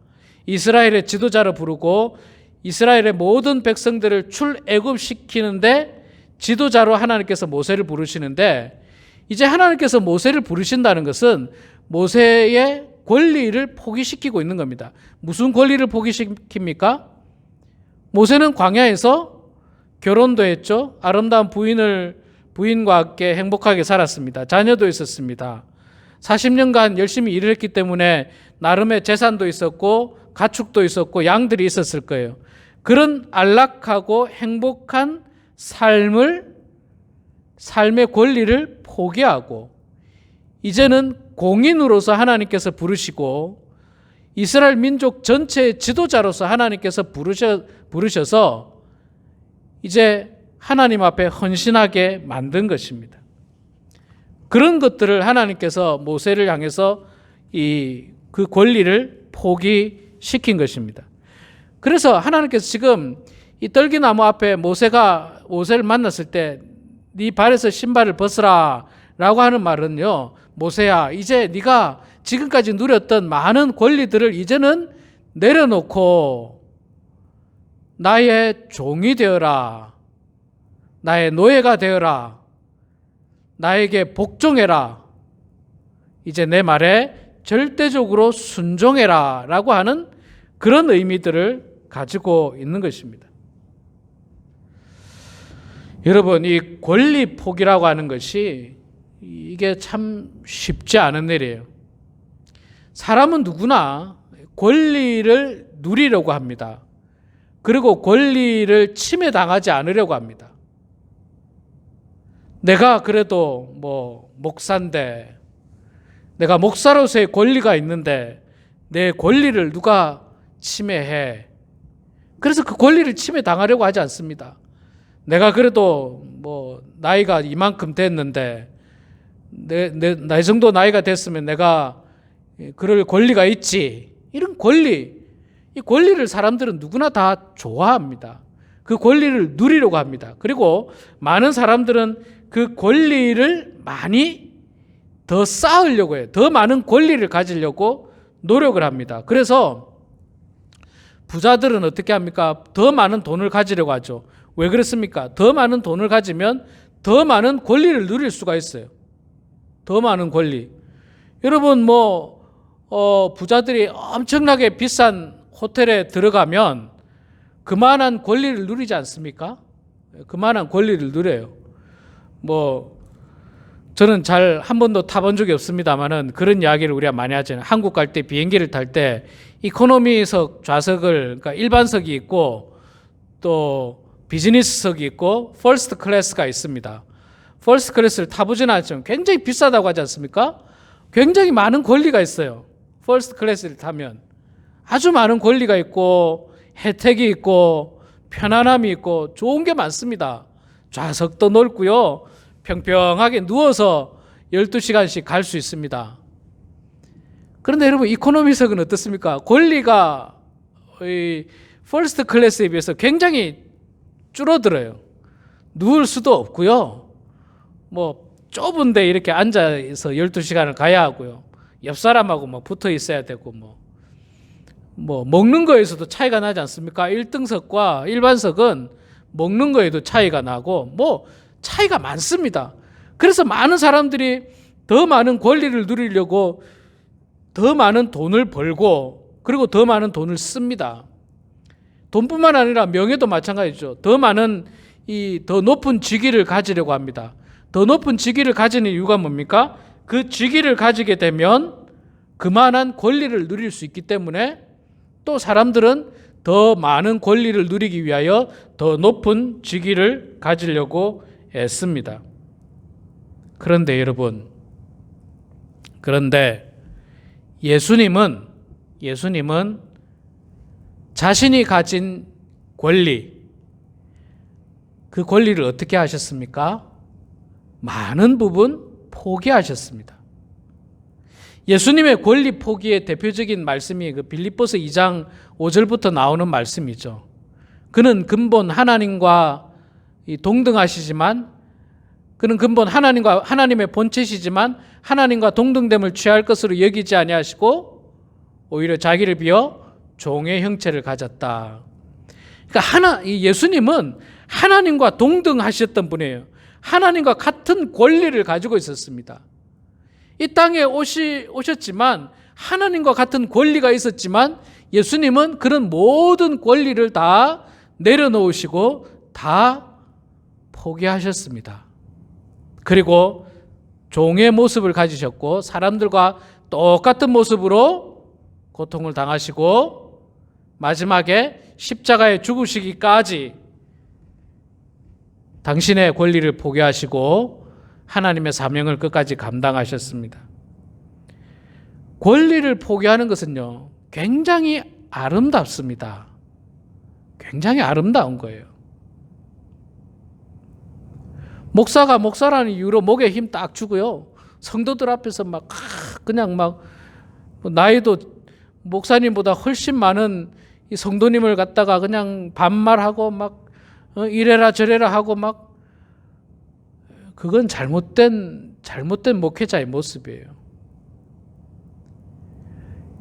이스라엘의 지도자로 부르고 이스라엘의 모든 백성들을 출애굽시키는데 지도자로 하나님께서 모세를 부르시는데 이제 하나님께서 모세를 부르신다는 것은 모세의 권리를 포기시키고 있는 겁니다. 무슨 권리를 포기시킵니까? 모세는 광야에서 결혼도 했죠. 아름다운 부인과 함께 행복하게 살았습니다. 자녀도 있었습니다. 40년간 열심히 일을 했기 때문에 나름의 재산도 있었고 가축도 있었고 양들이 있었을 거예요. 그런 안락하고 행복한 삶의 권리를 포기하고 이제는 공인으로서 하나님께서 부르시고 이스라엘 민족 전체의 지도자로서 하나님께서 부르셔서 이제 하나님 앞에 헌신하게 만든 것입니다. 그런 것들을 하나님께서 모세를 향해서 그 권리를 포기시킨 것입니다. 그래서 하나님께서 지금 이 떨기나무 앞에 모세를 만났을 때 네 발에서 신발을 벗으라 라고 하는 말은요, 모세야 이제 네가 지금까지 누렸던 많은 권리들을 이제는 내려놓고 나의 종이 되어라, 나의 노예가 되어라, 나에게 복종해라, 이제 내 말에 절대적으로 순종해라 라고 하는 그런 의미들을 가지고 있는 것입니다. 여러분, 이 권리 포기라고 하는 것이 이게 참 쉽지 않은 일이에요. 사람은 누구나 권리를 누리려고 합니다. 그리고 권리를 침해당하지 않으려고 합니다. 내가 그래도 목사인데, 내가 목사로서의 권리가 있는데 내 권리를 누가 침해해? 그래서 그 권리를 침해당하려고 하지 않습니다. 내가 그래도 나이가 이만큼 됐는데 내 정도 나이가 됐으면 내가 그럴 권리가 있지. 이런 권리, 이 권리를 사람들은 누구나 다 좋아합니다. 그 권리를 누리려고 합니다. 그리고 많은 사람들은 그 권리를 많이 더 쌓으려고 해요. 더 많은 권리를 가지려고 노력을 합니다. 그래서 부자들은 어떻게 합니까? 더 많은 돈을 가지려고 하죠. 왜 그렇습니까? 더 많은 돈을 가지면 더 많은 권리를 누릴 수가 있어요. 더 많은 권리. 여러분 부자들이 엄청나게 비싼 호텔에 들어가면 그만한 권리를 누리지 않습니까? 그만한 권리를 누려요. 저는 잘 한 번도 타본 적이 없습니다만은 그런 이야기를 우리가 많이 하잖아요. 한국 갈 때 비행기를 탈 때 이코노미석 좌석을, 그러니까 일반석이 있고 또 비즈니스석이 있고 퍼스트 클래스가 있습니다. 퍼스트 클래스를 타보지는 않지만 굉장히 비싸다고 하지 않습니까? 굉장히 많은 권리가 있어요. 퍼스트 클래스를 타면 아주 많은 권리가 있고 혜택이 있고 편안함이 있고 좋은 게 많습니다. 좌석도 넓고요. 평평하게 누워서 12시간씩 갈 수 있습니다. 그런데 여러분 이코노미석은 어떻습니까? 권리가 퍼스트 클래스에 비해서 굉장히 줄어들어요. 누울 수도 없고요. 좁은데 이렇게 앉아서 12시간을 가야 하고요. 옆 사람하고 붙어 있어야 되고 먹는 거에서도 차이가 나지 않습니까? 1등석과 일반석은 먹는 거에도 차이가 나고 차이가 많습니다. 그래서 많은 사람들이 더 많은 권리를 누리려고 더 많은 돈을 벌고 그리고 더 많은 돈을 씁니다. 돈뿐만 아니라 명예도 마찬가지죠. 더 높은 직위를 가지려고 합니다. 더 높은 직위를 가지는 이유가 뭡니까? 그 직위를 가지게 되면 그만한 권리를 누릴 수 있기 때문에 또 사람들은 더 많은 권리를 누리기 위하여 더 높은 직위를 가지려고 애씁니다. 그런데 여러분, 예수님은 예수님은 자신이 가진 권리, 그 권리를 어떻게 하셨습니까? 많은 부분 포기하셨습니다. 예수님의 권리 포기의 대표적인 말씀이 그 빌립보서 2장 5절부터 나오는 말씀이죠. 그는 근본 하나님과 동등하시지만, 그는 근본 하나님의 본체시지만 하나님과 동등됨을 취할 것으로 여기지 아니하시고 오히려 자기를 비어 종의 형체를 가졌다. 그러니까 예수님은 하나님과 동등하셨던 분이에요. 하나님과 같은 권리를 가지고 있었습니다. 이 땅에 오셨지만 하나님과 같은 권리가 있었지만 예수님은 그런 모든 권리를 다 내려놓으시고 다 포기하셨습니다. 그리고 종의 모습을 가지셨고 사람들과 똑같은 모습으로 고통을 당하시고 마지막에 십자가에 죽으시기까지 당신의 권리를 포기하시고 하나님의 사명을 끝까지 감당하셨습니다. 권리를 포기하는 것은요, 굉장히 아름답습니다. 굉장히 아름다운 거예요. 목사가 목사라는 이유로 목에 힘 딱 주고요, 성도들 앞에서 막 그냥 막 나이도 목사님보다 훨씬 많은 이 성도님을 갖다가 그냥 반말하고 막 이래라 저래라 하고 막, 그건 잘못된 목회자의 모습이에요.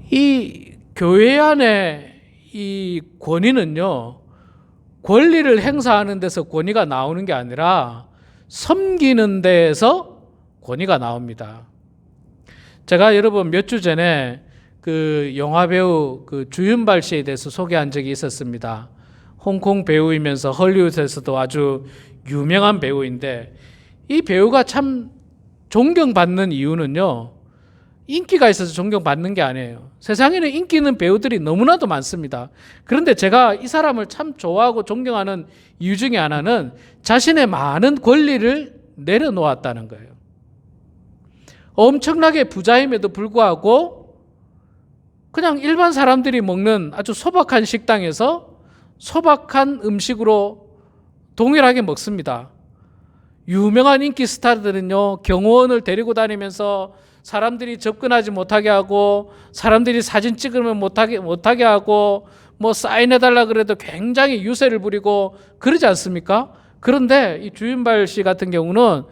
이 교회 안에 이 권위는요, 권리를 행사하는 데서 권위가 나오는 게 아니라 섬기는 데에서 권위가 나옵니다. 제가 여러분 몇 주 전에 그 영화배우 그 주윤발 씨에 대해서 소개한 적이 있었습니다. 홍콩 배우이면서 헐리우드에서도 아주 유명한 배우인데, 이 배우가 참 존경받는 이유는요, 인기가 있어서 존경받는 게 아니에요. 세상에는 인기 있는 배우들이 너무나도 많습니다. 그런데 제가 이 사람을 참 좋아하고 존경하는 이유 중에 하나는 자신의 많은 권리를 내려놓았다는 거예요. 엄청나게 부자임에도 불구하고 그냥 일반 사람들이 먹는 아주 소박한 식당에서 소박한 음식으로 동일하게 먹습니다. 유명한 인기 스타들은요, 경호원을 데리고 다니면서 사람들이 접근하지 못하게 하고, 사람들이 사진 찍으면 못하게 하고, 뭐 사인해달라 그래도 굉장히 유세를 부리고 그러지 않습니까? 그런데 이 주윤발 씨 같은 경우는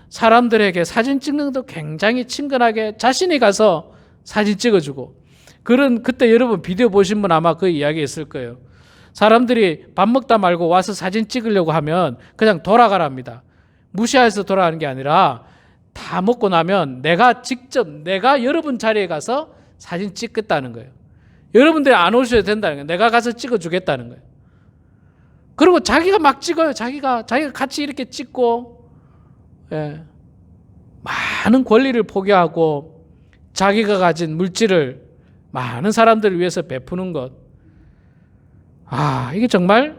사람들에게 사진 찍는 것도 굉장히 친근하게 자신이 가서 사진 찍어주고, 그때 여러분 비디오 보신 분 아마 그 이야기 있을 거예요. 사람들이 밥 먹다 말고 와서 사진 찍으려고 하면 그냥 돌아가랍니다. 무시해서 돌아가는 게 아니라 다 먹고 나면 내가 여러분 자리에 가서 사진 찍겠다는 거예요. 여러분들이 안 오셔도 된다는 거예요. 내가 가서 찍어주겠다는 거예요. 그리고 자기가 막 찍어요. 자기가 같이 이렇게 찍고, 예. 많은 권리를 포기하고 자기가 가진 물질을 많은 사람들을 위해서 베푸는 것. 이게 정말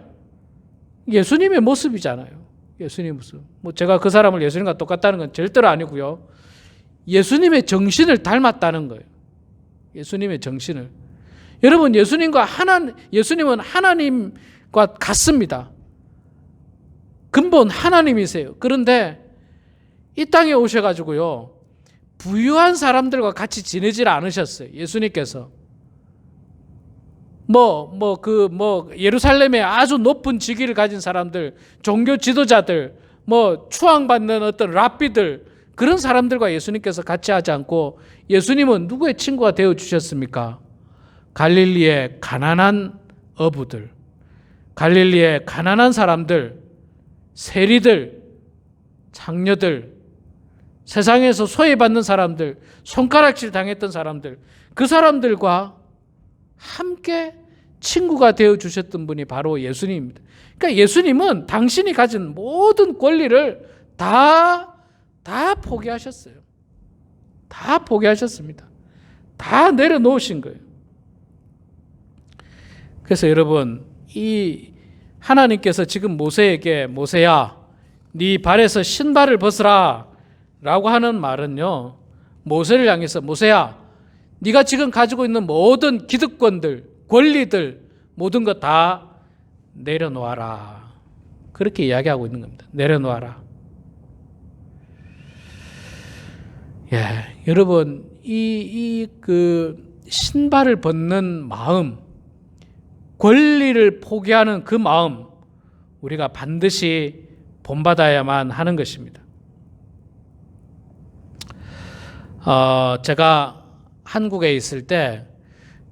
예수님의 모습이잖아요. 예수님의 모습. 뭐 제가 그 사람을 예수님과 똑같다는 건 절대로 아니고요. 예수님의 정신을 닮았다는 거예요. 예수님의 정신을. 여러분, 예수님은 하나님과 같습니다. 근본 하나님이세요. 그런데 이 땅에 오셔가지고요, 부유한 사람들과 같이 지내질 않으셨어요. 예수님께서. 예루살렘에 아주 높은 직위를 가진 사람들, 종교 지도자들, 추앙받는 어떤 랍비들, 그런 사람들과 예수님께서 같이 하지 않고 예수님은 누구의 친구가 되어 주셨습니까? 갈릴리의 가난한 어부들, 갈릴리의 가난한 사람들, 세리들, 장녀들, 세상에서 소외받는 사람들, 손가락질 당했던 사람들, 그 사람들과 함께 친구가 되어 주셨던 분이 바로 예수님입니다. 그러니까 예수님은 당신이 가진 모든 권리를 다 포기하셨어요. 다 포기하셨습니다. 다 내려놓으신 거예요. 그래서 여러분, 이 하나님께서 지금 모세에게, 모세야, 네 발에서 신발을 벗으라 라고 하는 말은요, 모세를 향해서, 모세야, 네가 지금 가지고 있는 모든 기득권들, 권리들, 모든 것 다 내려놓아라. 그렇게 이야기하고 있는 겁니다. 내려놓아라. 예, 여러분, 그 신발을 벗는 마음, 권리를 포기하는 그 마음, 우리가 반드시 본받아야만 하는 것입니다. 제가 한국에 있을 때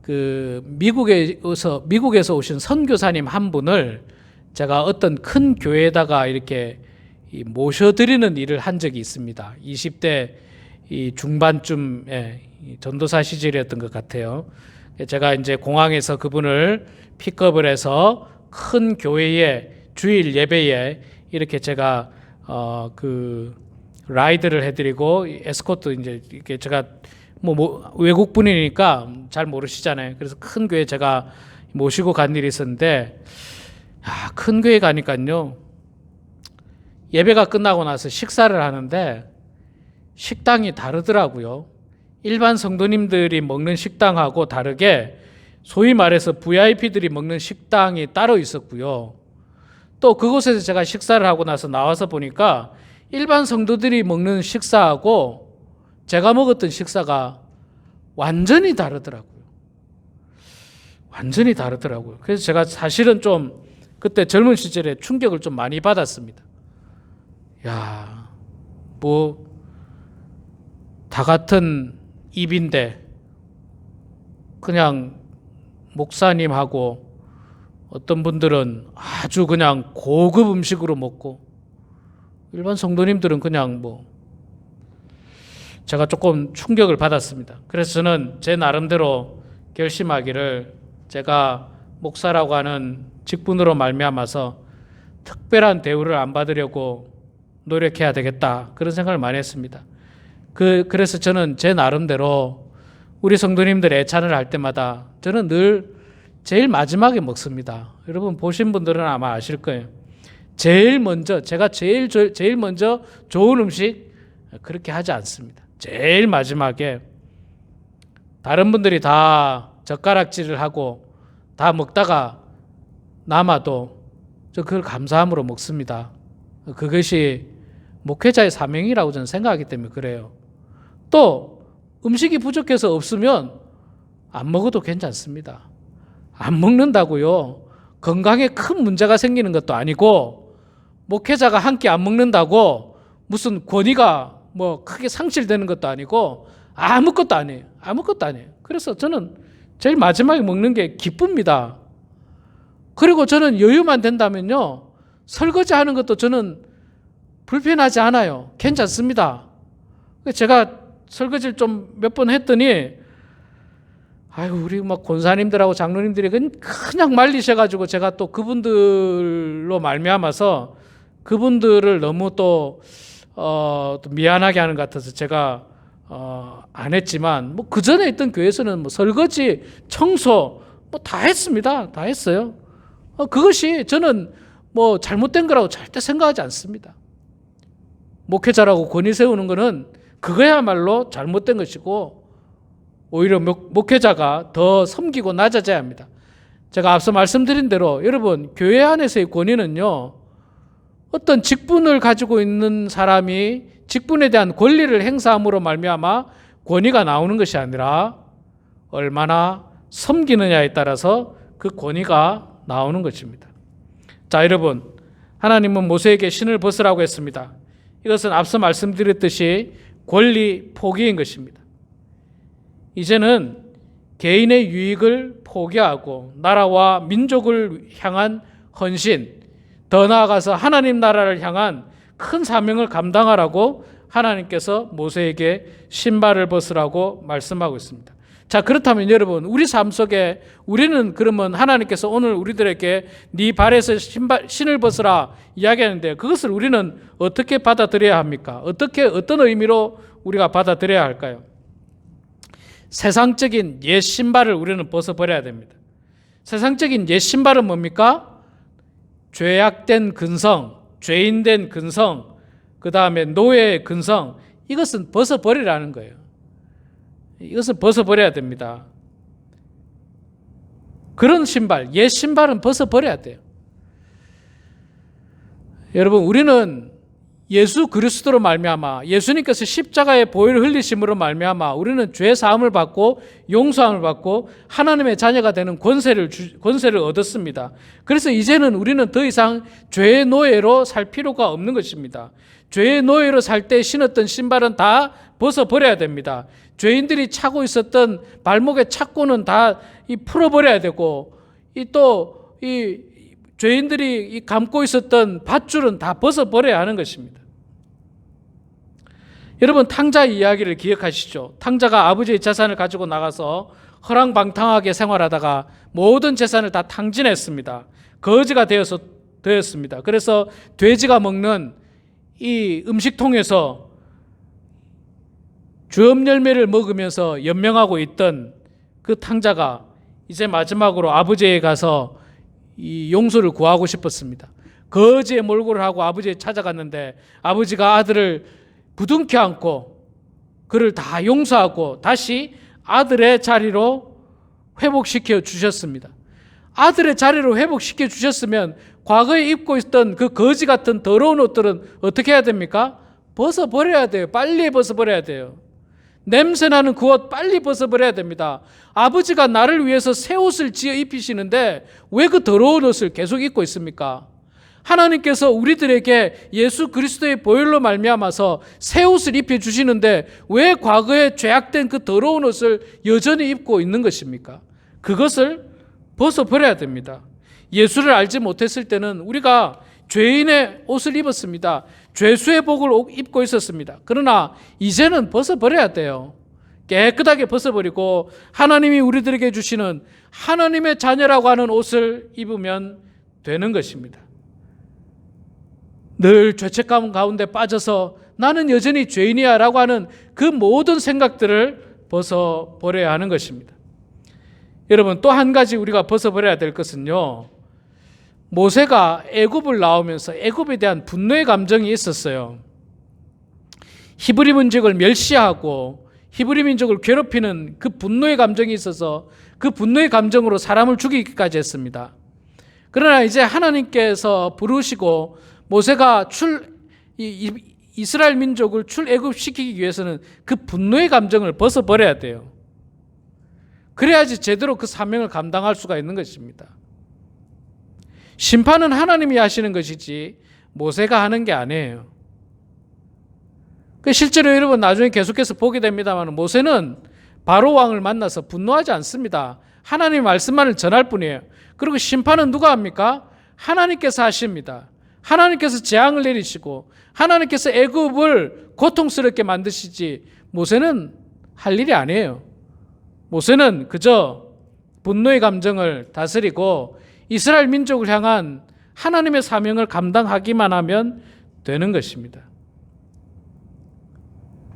그 미국에서 오신 선교사님 한 분을 제가 어떤 큰 교회에다가 이렇게 모셔드리는 일을 한 적이 있습니다. 20대 중반쯤에 전도사 시절이었던 것 같아요. 제가 이제 공항에서 그분을 픽업을 해서 큰 교회의 주일 예배에 이렇게 제가 그 라이드를 해드리고 에스코트 이제 이렇게 제가 외국 분이니까 잘 모르시잖아요. 그래서 큰 교회 제가 모시고 간 일이 있었는데, 큰 교회 가니까요, 예배가 끝나고 나서 식사를 하는데 식당이 다르더라고요. 일반 성도님들이 먹는 식당하고 다르게 소위 말해서 VIP들이 먹는 식당이 따로 있었고요. 또 그곳에서 제가 식사를 하고 나서 나와서 보니까 일반 성도들이 먹는 식사하고 제가 먹었던 식사가 완전히 다르더라고요. 완전히 다르더라고요. 그래서 제가 사실은 좀 그때 젊은 시절에 충격을 좀 많이 받았습니다. 야, 다 같은 입인데 그냥 목사님하고 어떤 분들은 아주 그냥 고급 음식으로 먹고 일반 성도님들은 그냥 제가 조금 충격을 받았습니다. 그래서 저는 제 나름대로 결심하기를 제가 목사라고 하는 직분으로 말미암아서 특별한 대우를 안 받으려고 노력해야 되겠다, 그런 생각을 많이 했습니다. 그래서 저는 제 나름대로 우리 성도님들 애찬을 할 때마다 저는 늘 제일 마지막에 먹습니다. 여러분 보신 분들은 아마 아실 거예요. 제일 먼저 제가 제일 먼저 좋은 음식 그렇게 하지 않습니다. 제일 마지막에 다른 분들이 다 젓가락질을 하고 다 먹다가 남아도 저 그걸 감사함으로 먹습니다. 그것이 목회자의 사명이라고 저는 생각하기 때문에 그래요. 또 음식이 부족해서 없으면 안 먹어도 괜찮습니다. 안 먹는다고요 건강에 큰 문제가 생기는 것도 아니고, 목회자가 한 끼 안 먹는다고 무슨 권위가 크게 상실되는 것도 아니고 아무것도 아니에요. 아무것도 아니에요. 그래서 저는 제일 마지막에 먹는 게 기쁩니다. 그리고 저는 여유만 된다면요, 설거지 하는 것도 저는 불편하지 않아요. 괜찮습니다. 제가 설거지를 좀 몇 번 했더니 우리 권사님들하고 장로님들이 그냥 말리셔가지고 제가 또 그분들로 말미암아서 그분들을 너무 또 미안하게 하는 것 같아서 제가 안 했지만 그 전에 있던 교회에서는 설거지, 청소 다 했습니다. 다 했어요. 그것이 저는 잘못된 거라고 절대 생각하지 않습니다. 목회자라고 권위 세우는 거는 그거야말로 잘못된 것이고, 오히려 목회자가 더 섬기고 낮아져야 합니다. 제가 앞서 말씀드린 대로 여러분, 교회 안에서의 권위는요, 어떤 직분을 가지고 있는 사람이 직분에 대한 권리를 행사함으로 말미암아 권위가 나오는 것이 아니라 얼마나 섬기느냐에 따라서 그 권위가 나오는 것입니다. 자, 여러분, 하나님은 모세에게 신을 벗으라고 했습니다. 이것은 앞서 말씀드렸듯이 권리 포기인 것입니다. 이제는 개인의 유익을 포기하고 나라와 민족을 향한 헌신, 더 나아가서 하나님 나라를 향한 큰 사명을 감당하라고 하나님께서 모세에게 신발을 벗으라고 말씀하고 있습니다. 자, 그렇다면 여러분, 우리 삶 속에 우리는 그러면 하나님께서 오늘 우리들에게 네 발에서 신을 벗으라 이야기하는데, 그것을 우리는 어떻게 받아들여야 합니까? 어떤 의미로 우리가 받아들여야 할까요? 세상적인 옛 신발을 우리는 벗어버려야 됩니다. 세상적인 옛 신발은 뭡니까? 죄악된 근성, 죄인된 근성, 그 다음에 노예의 근성, 이것은 벗어버리라는 거예요. 이것은 벗어버려야 됩니다. 그런 신발, 옛 신발은 벗어버려야 돼요. 여러분, 우리는 예수 그리스도로 말미암아, 예수님께서 십자가의 보혈을 흘리심으로 말미암아 우리는 죄 사함을 받고 용서함을 받고 하나님의 자녀가 되는 권세를 얻었습니다. 그래서 이제는 우리는 더 이상 죄의 노예로 살 필요가 없는 것입니다. 죄의 노예로 살 때 신었던 신발은 다 벗어버려야 됩니다. 죄인들이 차고 있었던 발목의 착고는 다 풀어버려야 되고, 또 죄인들이 감고 있었던 밧줄은 다 벗어버려야 하는 것입니다. 여러분, 탕자 이야기를 기억하시죠? 탕자가 아버지의 재산을 가지고 나가서 허랑방탕하게 생활하다가 모든 재산을 다 탕진했습니다. 거지가 되었습니다. 그래서 돼지가 먹는 이 음식통에서 주업 열매를 먹으면서 연명하고 있던 그 탕자가 이제 마지막으로 아버지에 가서 이 용서를 구하고 싶었습니다. 거지의 몰골을 하고 아버지에 찾아갔는데 아버지가 아들을 부둥켜 안고 그를 다 용서하고 다시 아들의 자리로 회복시켜 주셨습니다. 아들의 자리로 회복시켜 주셨으면 과거에 입고 있던 그 거지 같은 더러운 옷들은 어떻게 해야 됩니까? 벗어버려야 돼요. 빨리 벗어버려야 돼요. 냄새나는 그 옷 빨리 벗어버려야 됩니다. 아버지가 나를 위해서 새 옷을 지어 입히시는데 왜 그 더러운 옷을 계속 입고 있습니까? 하나님께서 우리들에게 예수 그리스도의 보혈로 말미암아서 새 옷을 입혀주시는데 왜 과거에 죄악된 그 더러운 옷을 여전히 입고 있는 것입니까? 그것을 벗어버려야 됩니다. 예수를 알지 못했을 때는 우리가 죄인의 옷을 입었습니다. 죄수의 복을 입고 있었습니다. 그러나 이제는 벗어버려야 돼요. 깨끗하게 벗어버리고 하나님이 우리들에게 주시는 하나님의 자녀라고 하는 옷을 입으면 되는 것입니다. 늘 죄책감 가운데 빠져서 나는 여전히 죄인이야 라고 하는 그 모든 생각들을 벗어버려야 하는 것입니다. 여러분, 또 한 가지 우리가 벗어버려야 될 것은요, 모세가 애굽을 나오면서 애굽에 대한 분노의 감정이 있었어요. 히브리 민족을 멸시하고 히브리 민족을 괴롭히는 그 분노의 감정이 있어서 그 분노의 감정으로 사람을 죽이기까지 했습니다. 그러나 이제 하나님께서 부르시고 모세가 이스라엘 민족을 출애굽시키기 위해서는 그 분노의 감정을 벗어버려야 돼요. 그래야지 제대로 그 사명을 감당할 수가 있는 것입니다. 심판은 하나님이 하시는 것이지 모세가 하는 게 아니에요. 실제로 여러분 나중에 계속해서 보게 됩니다만 모세는 바로 왕을 만나서 분노하지 않습니다. 하나님의 말씀만을 전할 뿐이에요. 그리고 심판은 누가 합니까? 하나님께서 하십니다. 하나님께서 재앙을 내리시고 하나님께서 애굽을 고통스럽게 만드시지 모세는 할 일이 아니에요. 모세는 그저 분노의 감정을 다스리고 이스라엘 민족을 향한 하나님의 사명을 감당하기만 하면 되는 것입니다.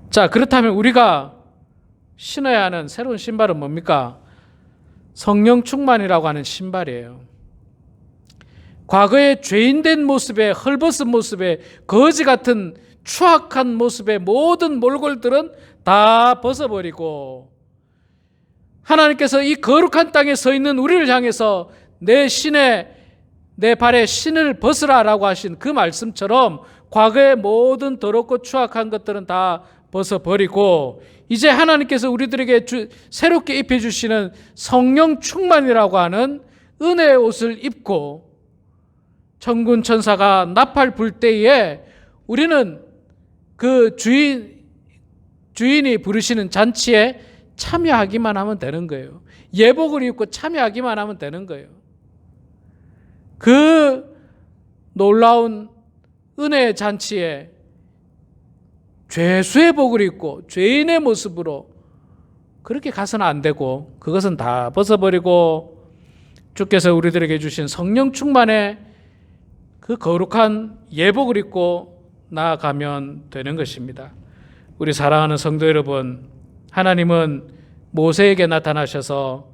자, 그렇다면 우리가 신어야 하는 새로운 신발은 뭡니까? 성령 충만이라고 하는 신발이에요. 과거의 죄인된 모습에, 헐벗은 모습에, 거지 같은 추악한 모습의 모든 몰골들은 다 벗어버리고 하나님께서 이 거룩한 땅에 서 있는 우리를 향해서 내 발에 신을 벗으라 라고 하신 그 말씀처럼 과거의 모든 더럽고 추악한 것들은 다 벗어버리고 이제 하나님께서 우리들에게 새롭게 입혀주시는 성령 충만이라고 하는 은혜의 옷을 입고 천군 천사가 나팔 불 때에 우리는 그 주인이 부르시는 잔치에 참여하기만 하면 되는 거예요. 예복을 입고 참여하기만 하면 되는 거예요. 그 놀라운 은혜의 잔치에 죄수의 복을 입고 죄인의 모습으로 그렇게 가서는 안 되고 그것은 다 벗어버리고 주께서 우리들에게 주신 성령 충만의 그 거룩한 예복을 입고 나아가면 되는 것입니다. 우리 사랑하는 성도 여러분, 하나님은 모세에게 나타나셔서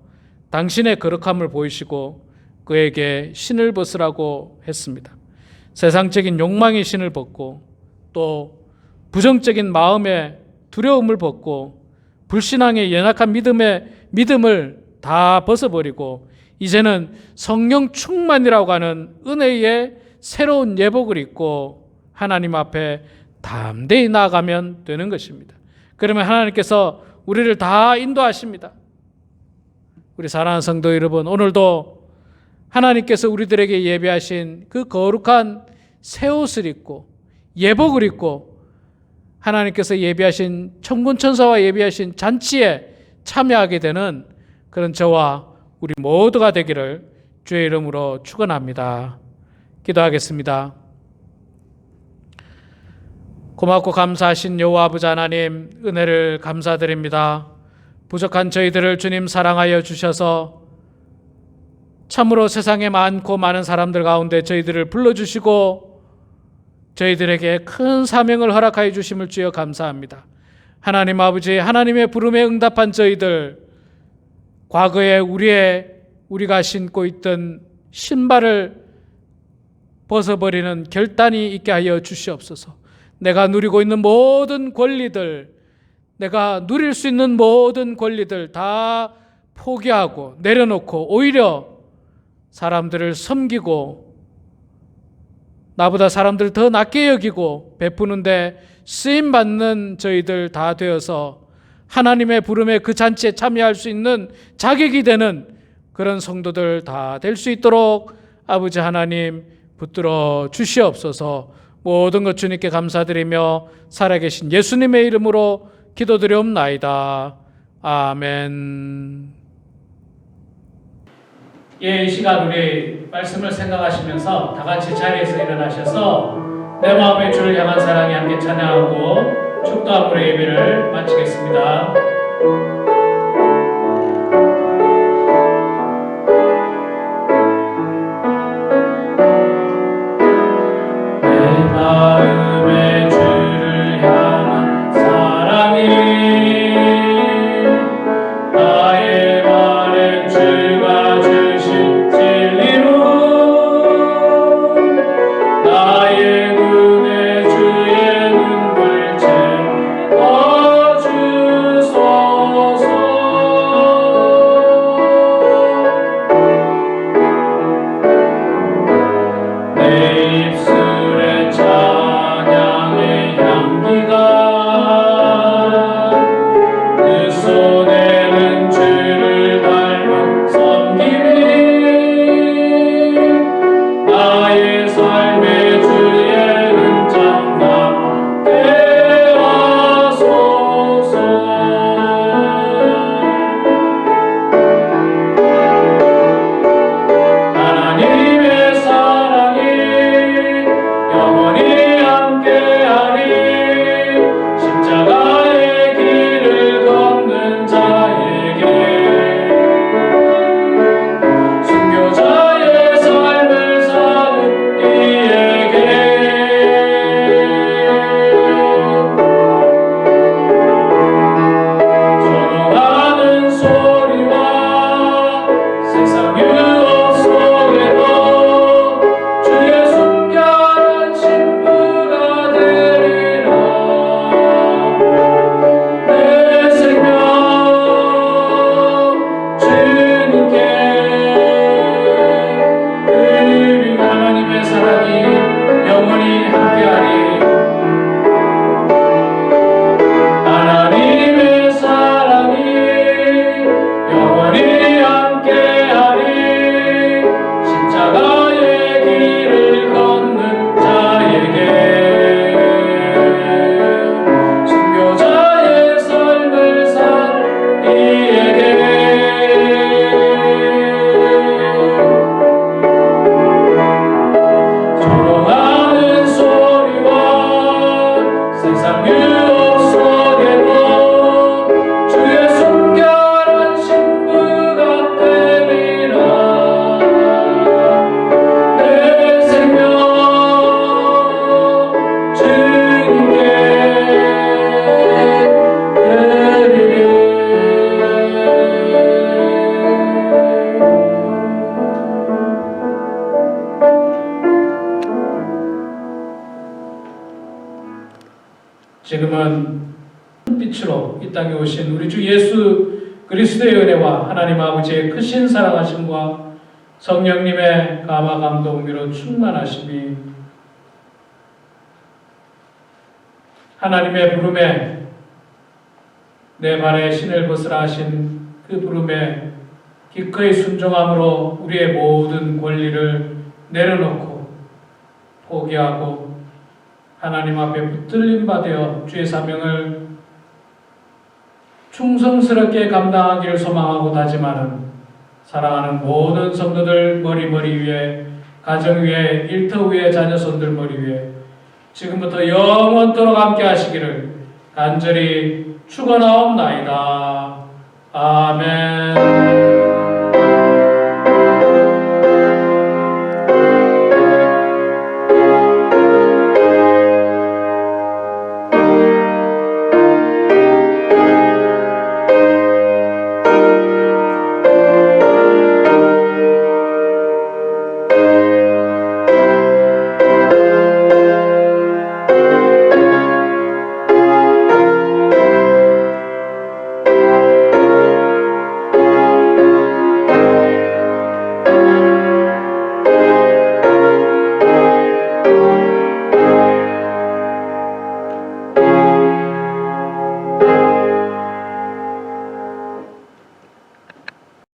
당신의 거룩함을 보이시고 그에게 신을 벗으라고 했습니다. 세상적인 욕망의 신을 벗고 또 부정적인 마음의 두려움을 벗고 불신앙의 연약한 믿음을 다 벗어버리고 이제는 성령 충만이라고 하는 은혜의 새로운 예복을 입고 하나님 앞에 담대히 나아가면 되는 것입니다. 그러면 하나님께서 우리를 다 인도하십니다. 우리 사랑하는 성도 여러분, 오늘도 하나님께서 우리들에게 예비하신 그 거룩한 새 옷을 입고 예복을 입고 하나님께서 예비하신 천군천사와 예비하신 잔치에 참여하게 되는 그런 저와 우리 모두가 되기를 주의 이름으로 축원합니다. 기도하겠습니다. 고맙고 감사하신 여호와 아버지 하나님, 은혜를 감사드립니다. 부족한 저희들을 주님 사랑하여 주셔서 참으로 세상에 많고 많은 사람들 가운데 저희들을 불러주시고 저희들에게 큰 사명을 허락하여 주심을 주여 감사합니다. 하나님 아버지, 하나님의 부름에 응답한 저희들, 과거에 우리가 신고 있던 신발을 벗어버리는 결단이 있게 하여 주시옵소서. 내가 누리고 있는 모든 권리들, 내가 누릴 수 있는 모든 권리들 다 포기하고 내려놓고 오히려 사람들을 섬기고 나보다 사람들을 더 낮게 여기고 베푸는데 쓰임받는 저희들 다 되어서 하나님의 부름에 그 잔치에 참여할 수 있는 자격이 되는 그런 성도들 다 될 수 있도록 아버지 하나님 붙들어 주시옵소서. 모든 것 주님께 감사드리며 살아계신 예수님의 이름으로 기도드리옵나이다. 아멘. 이 시간 우리 말씀을 생각하시면서 다 같이 자리에서 일어나셔서 내 마음의 주를 향한 사랑이 함께 찬양하고 축도함으로 예배를 마치겠습니다. 내 마음의 주를 향한 사랑이 나의 말에 주가 주신 진리로 나의 눈에 주의 눈물째 주소서. 내 입술에 찬양의 향기가 그 손에는 주를 닮은 섬김이 나의 삶의 주의 은장 남게 하소서. 하나님의 사랑이 영원히 함께하리. 십자가의 길을 걷는 자 그리스도의 은혜와 하나님 아버지의 크신 사랑하심과 성령님의 감화 감동으로 충만하심이 하나님의 부름에 내 발에 신을 벗으라 하신 그 부름에 기꺼이 순종함으로 우리의 모든 권리를 내려놓고 포기하고 하나님 앞에 붙들림 받아 주의 사명을 충성스럽게 감당하기를 소망하고 다짐하는 사랑하는 모든 성도들 머리 위에, 가정 위에, 일터 위에, 자녀손들 머리 위에 지금부터 영원토록 함께 하시기를 간절히 축원하옵나이다. 아멘.